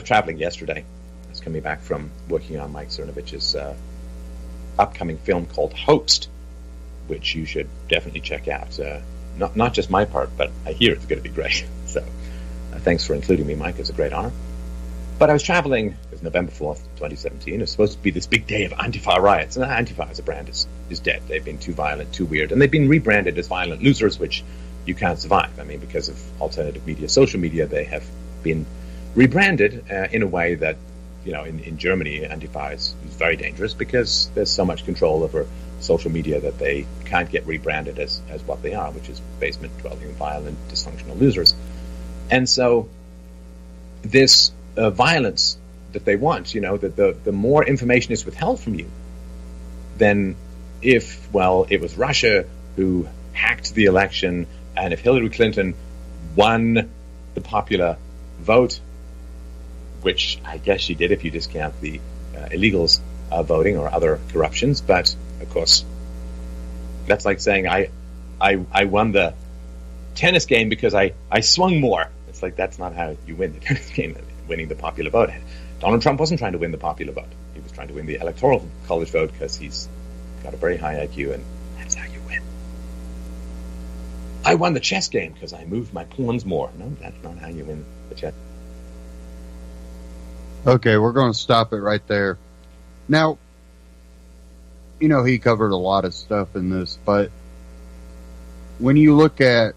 traveling yesterday. I was coming back from working on Mike Cernovich's upcoming film called Host, which you should definitely check out. Not just my part, but I hear it's going to be great. So thanks for including me, Mike. It's a great honor. But I was traveling, it was November 4th, 2017. It was supposed to be this big day of Antifa riots. And Antifa as a brand is dead. They've been too violent, too weird. And they've been rebranded as violent losers, which you can't survive. I mean, because of alternative media, social media, they have been rebranded in a way that, in Germany, Antifa is very dangerous because there's so much control over social media that they can't get rebranded as what they are, which is basement-dwelling, violent, dysfunctional losers. And so this violence that they want, that the more information is withheld from you, then if, it was Russia who hacked the election, and if Hillary Clinton won the popular vote, which I guess she did if you discount the illegals voting or other corruptions, but of course that's like saying I won the tennis game because I swung more. It's like that's not how you win the tennis game, winning the popular vote. Donald Trump wasn't trying to win the popular vote. He was trying to win the electoral college vote because he's got a very high IQ, and that's how you win. I won the chess game because I moved my pawns more. No, that's not how you win the chess. Okay, we're going to stop it right there. Now, he covered a lot of stuff in this, but when you look at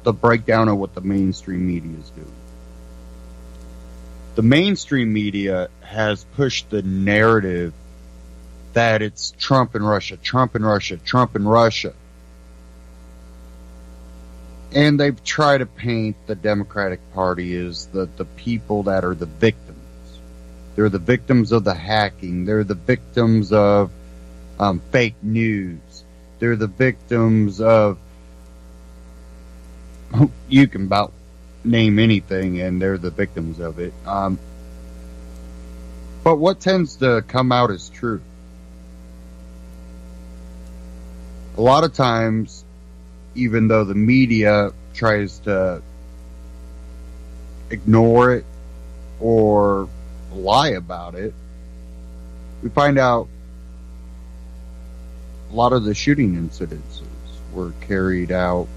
the breakdown of what the mainstream media is doing, the mainstream media has pushed the narrative that it's Trump and Russia, Trump and Russia, Trump and Russia. And they've tried to paint the Democratic Party as the people that are the victims. They're the victims of the hacking. They're the victims of fake news. They're the victims of, you can about name anything, and they're the victims of it. But what tends to come out as true? A lot of times, even though the media tries to ignore it or lie about it, we find out a lot of the shooting incidences were carried out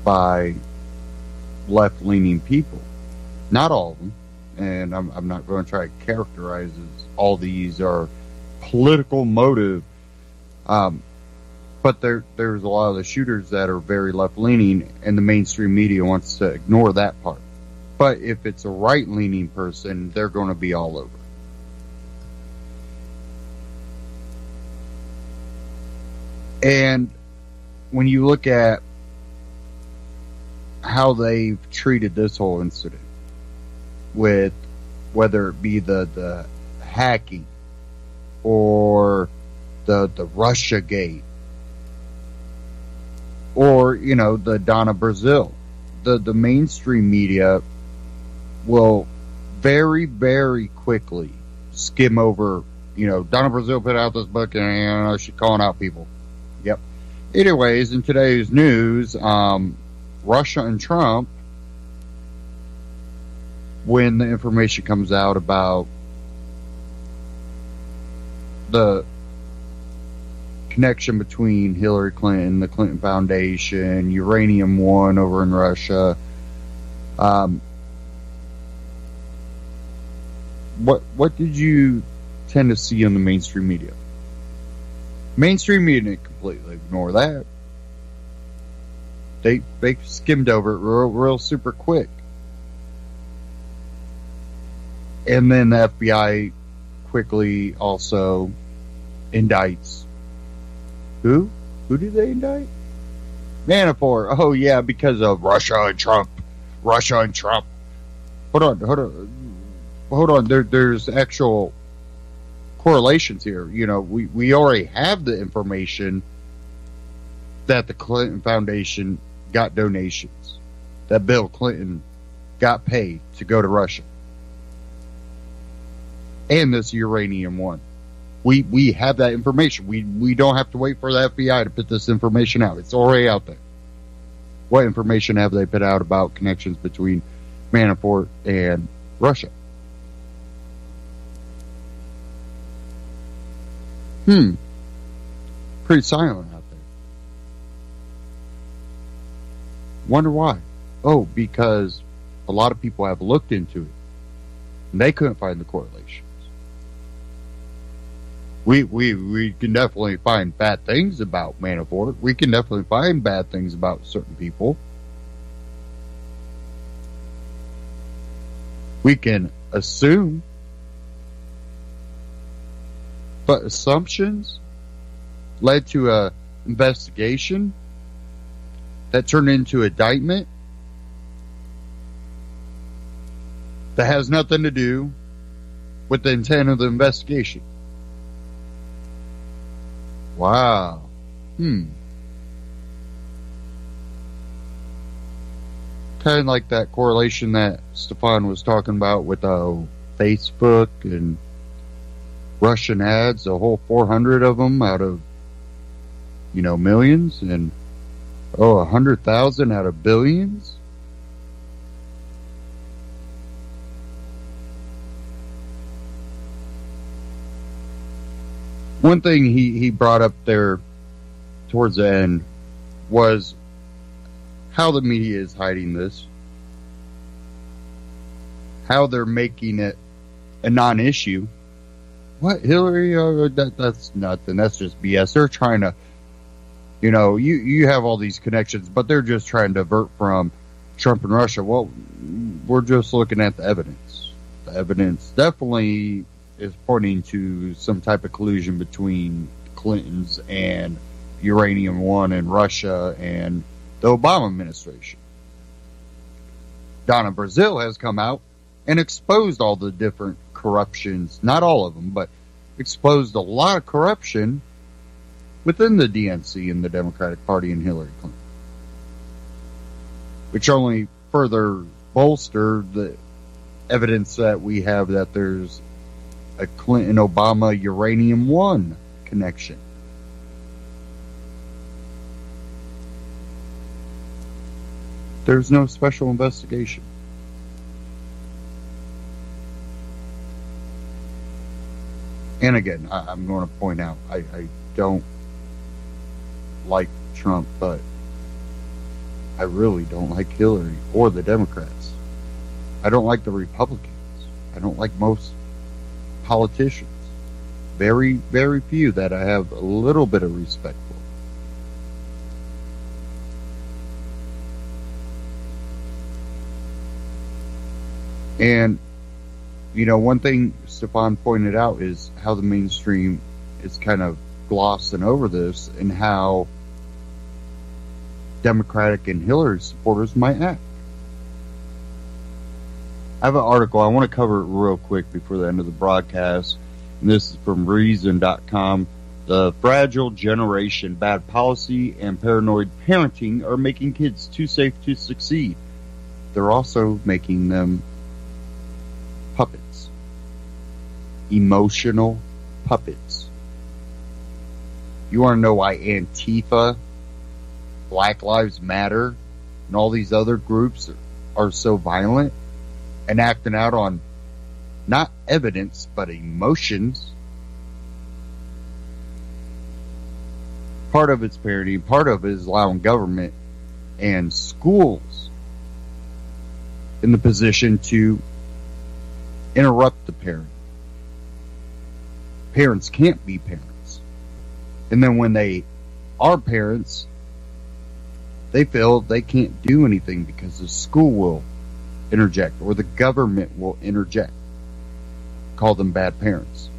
by left-leaning people. Not all of them, and I'm not going to try to characterize as all these are political motive, but there's a lot of the shooters that are very left-leaning, and the mainstream media wants to ignore that part. But if it's a right-leaning person, they're going to be all over. And when you look at how they've treated this whole incident, with whether it be the hacking or the Russia gate, or, the Donna Brazil, the mainstream media will very, very quickly skim over, Donna Brazile put out this book and she's calling out people. Yep. Anyways, in today's news, Russia and Trump, when the information comes out about the connection between Hillary Clinton, the Clinton Foundation, Uranium One over in Russia, what did you tend to see in the mainstream media? Mainstream media completely ignore that. They skimmed over it real super quick. And then the FBI quickly also indicts. Who? Who did they indict? Manafort. Oh yeah, because of Russia and Trump. Russia and Trump. Hold on. There's actual correlations here. We already have the information that the Clinton Foundation got donations, that Bill Clinton got paid to go to Russia, and this Uranium One. We have that information. We don't have to wait for the FBI to put this information out. It's already out there. What information have they put out about connections between Manafort and Russia? Pretty silent out there. Wonder why? Oh, because a lot of people have looked into it and they couldn't find the correlations. We can definitely find bad things about Manafort. We can definitely find bad things about certain people. We can assume. But assumptions led to a investigation that turned into indictment that has nothing to do with the intent of the investigation. Wow. Kind of like that correlation that Stefan was talking about with Facebook and Russian ads, a whole 400 of them out of, millions, and 100,000 out of billions. One thing he brought up there towards the end was how the media is hiding this, how they're making it a non-issue. What, Hillary? That's nothing. That's just BS. They're trying to, you have all these connections, but they're just trying to divert from Trump and Russia. Well, we're just looking at the evidence. The evidence definitely is pointing to some type of collusion between Clintons and Uranium One and Russia and the Obama administration. Donna Brazile has come out and exposed all the different corruptions, not all of them, but exposed a lot of corruption within the DNC and the Democratic Party and Hillary Clinton, which only further bolstered the evidence that we have that there's a Clinton-Obama Uranium One connection. There's no special investigation. And again, I'm going to point out, I don't like Trump, but I really don't like Hillary or the Democrats. I don't like the Republicans. I don't like most politicians. Very, very few that I have a little bit of respect for. And, one thing Stefan pointed out is how the mainstream is kind of glossing over this and how Democratic and Hillary supporters might act. I have an article. I want to cover it real quick before the end of the broadcast. And this is from Reason.com. The fragile generation, bad policy, and paranoid parenting are making kids too safe to succeed. They're also making them emotional puppets. You want to know why Antifa, Black Lives Matter, and all these other groups are so violent and acting out on not evidence but emotions? Part of it's parenting, part of it is allowing government and schools in the position to interrupt the parent. Parents can't be parents. And then when they are parents, they feel they can't do anything because the school will interject or the government will interject. Call them bad parents.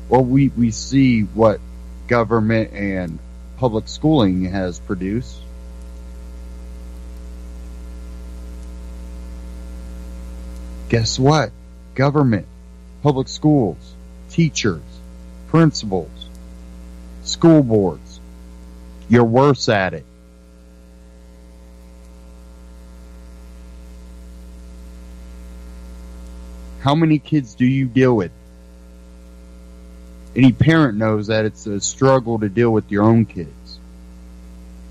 Well, we see what government and public schooling has produced. Guess what? Government, public schools, teachers, principals, school boards, you're worse at it. How many kids do you deal with? Any parent knows that it's a struggle to deal with your own kids.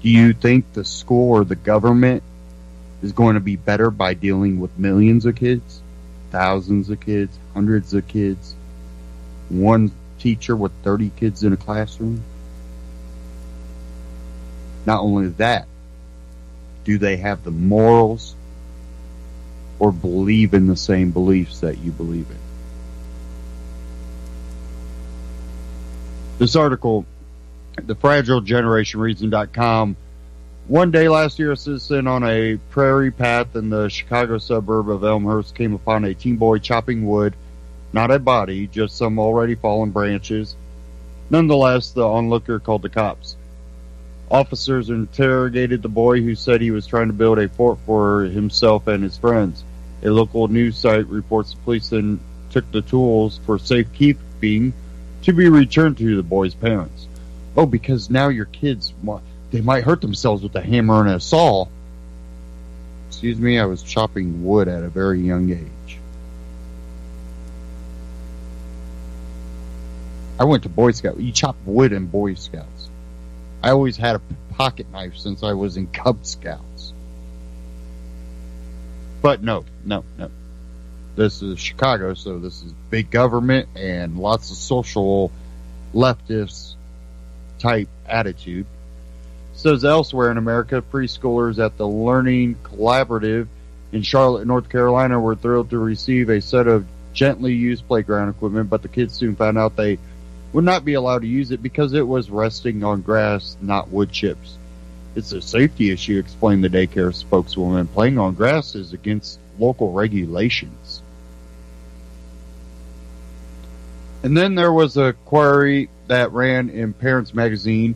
Do you think the school or the government is going to be better by dealing with millions of kids? Thousands of kids? Hundreds of kids? One teacher with 30 kids in a classroom? Not only that, do they have the morals or believe in the same beliefs that you believe in? This article, thefragilegenerationreason.com. One day last year, a citizen on a prairie path in the Chicago suburb of Elmhurst came upon a teen boy chopping wood. Not a body, just some already fallen branches. Nonetheless, the onlooker called the cops. Officers interrogated the boy, who said he was trying to build a fort for himself and his friends. A local news site reports the police then took the tools for safekeeping to be returned to the boy's parents. Oh, because now your kids, they might hurt themselves with a hammer and a saw. Excuse me, I was chopping wood at a very young age. I went to Boy Scout. You chop wood in Boy Scouts. I always had a pocket knife since I was in Cub Scouts. But no. This is Chicago, so this is big government and lots of social leftist type attitude. It says elsewhere in America, preschoolers at the Learning Collaborative in Charlotte, North Carolina were thrilled to receive a set of gently used playground equipment, but the kids soon found out they would not be allowed to use it because it was resting on grass, not wood chips. It's a safety issue, explained the daycare spokeswoman. Playing on grass is against local regulations. And then there was a query that ran in Parents Magazine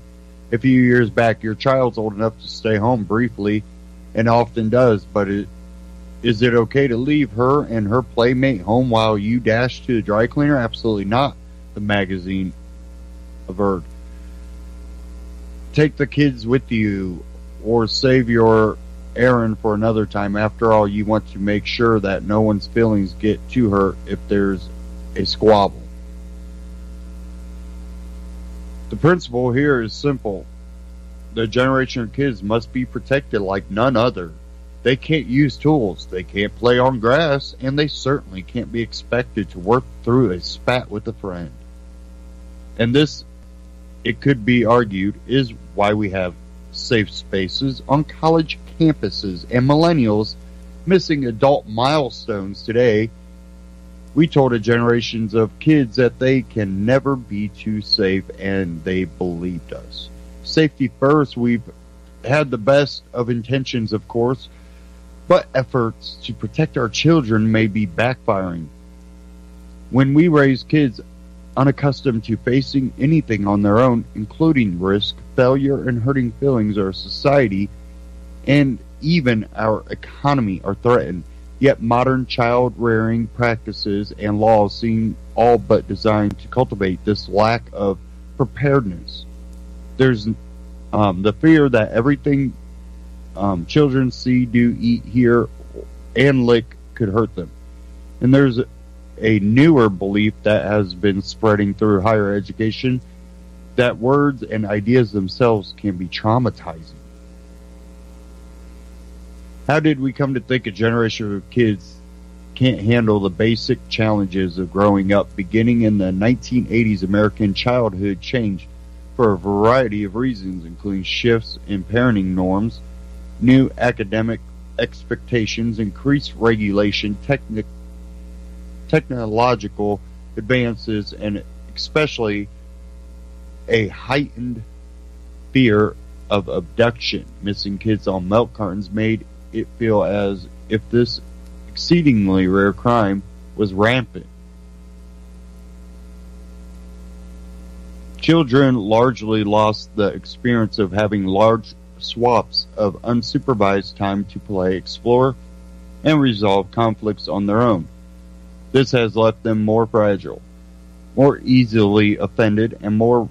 a few years back. Your child's old enough to stay home briefly, and often does, but is it okay to leave her and her playmate home while you dash to the dry cleaner? Absolutely not, the magazine averred. Take the kids with you or save your errand for another time. After all, you want to make sure that no one's feelings get too hurt if there's a squabble. The principle here is simple. The generation of kids must be protected like none other. They can't use tools, they can't play on grass, and they certainly can't be expected to work through a spat with a friend. And this, it could be argued, is why we have safe spaces on college campuses and millennials missing adult milestones today. We told a generations of kids that they can never be too safe, and they believed us. Safety first. We've had the best of intentions, of course, but efforts to protect our children may be backfiring. When we raise kids unaccustomed to facing anything on their own, including risk, failure, and hurting feelings, our society and even our economy are threatened. Yet modern child-rearing practices and laws seem all but designed to cultivate this lack of preparedness. There's the fear that everything children see, do, eat, hear, and lick could hurt them. And there's a newer belief that has been spreading through higher education that words and ideas themselves can be traumatizing. How did we come to think a generation of kids can't handle the basic challenges of growing up? Beginning in the 1980s, American childhood changed for a variety of reasons, including shifts in parenting norms, new academic expectations, increased regulation, technological advances, and especially a heightened fear of abduction. Missing kids on milk cartons made it feel as if this exceedingly rare crime was rampant. Children largely lost the experience of having large swaths of unsupervised time to play, explore, and resolve conflicts on their own. This has left them more fragile, more easily offended, and more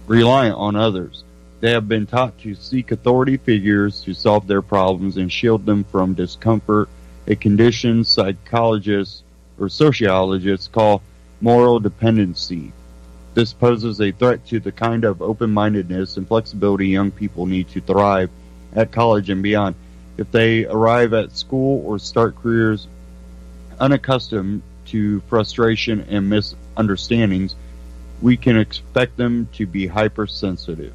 reliant on others. They have been taught to seek authority figures to solve their problems and shield them from discomfort, a condition psychologists or sociologists call moral dependency. This poses a threat to the kind of open-mindedness and flexibility young people need to thrive at college and beyond. If they arrive at school or start careers unaccustomed to frustration and misunderstandings, we can expect them to be hypersensitive.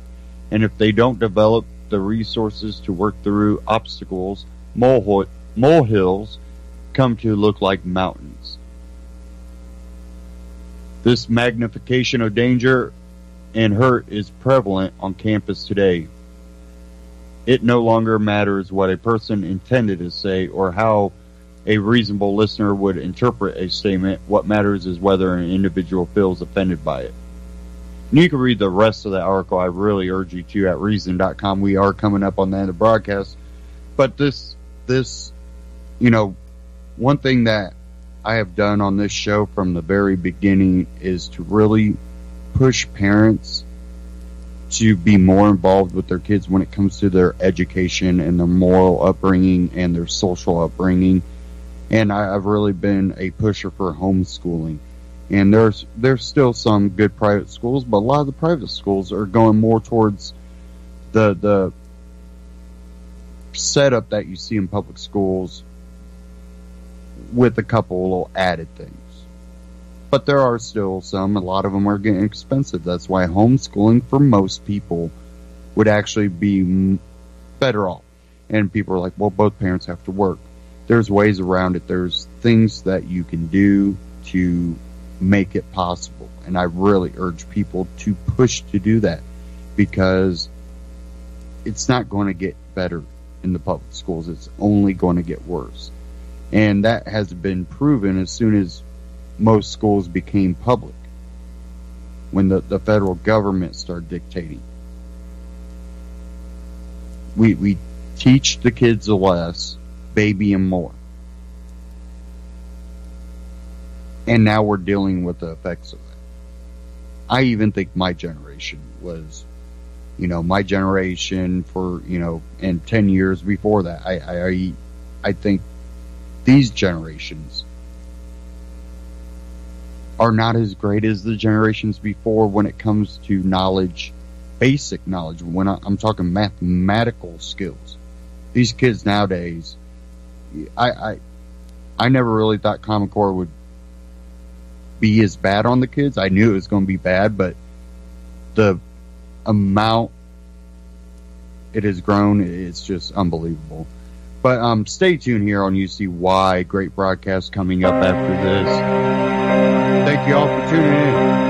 And if they don't develop the resources to work through obstacles, molehills come to look like mountains. This magnification of danger and hurt is prevalent on campus today. It no longer matters what a person intended to say or how a reasonable listener would interpret a statement. What matters is whether an individual feels offended by it. And you can read the rest of the article. I really urge you to at reason.com. We are coming up on the end of the broadcast. But this, one thing that I have done on this show from the very beginning is to really push parents to be more involved with their kids when it comes to their education and their moral upbringing and their social upbringing. And I've really been a pusher for homeschooling. And there's still some good private schools, but a lot of the private schools are going more towards the setup that you see in public schools with a couple little added things. But there are still some. A lot of them are getting expensive. That's why homeschooling for most people would actually be better off. And people are like, well, both parents have to work. There's ways around it. There's things that you can do to make it possible. And I really urge people to push to do that, because it's not going to get better in the public schools. It's only going to get worse. And that has been proven as soon as most schools became public, when the federal government started dictating. We teach the kids less, baby them more. And now we're dealing with the effects of that. I even think my generation was, my generation for, and 10 years before that. I think these generations are not as great as the generations before when it comes to knowledge, basic knowledge. When I'm talking mathematical skills, these kids nowadays, I never really thought Common Core would be as bad on the kids. I knew it was going to be bad, but the amount it has grown, it's just unbelievable. But stay tuned here on UCY. Great broadcast coming up after this. Thank you all for tuning in.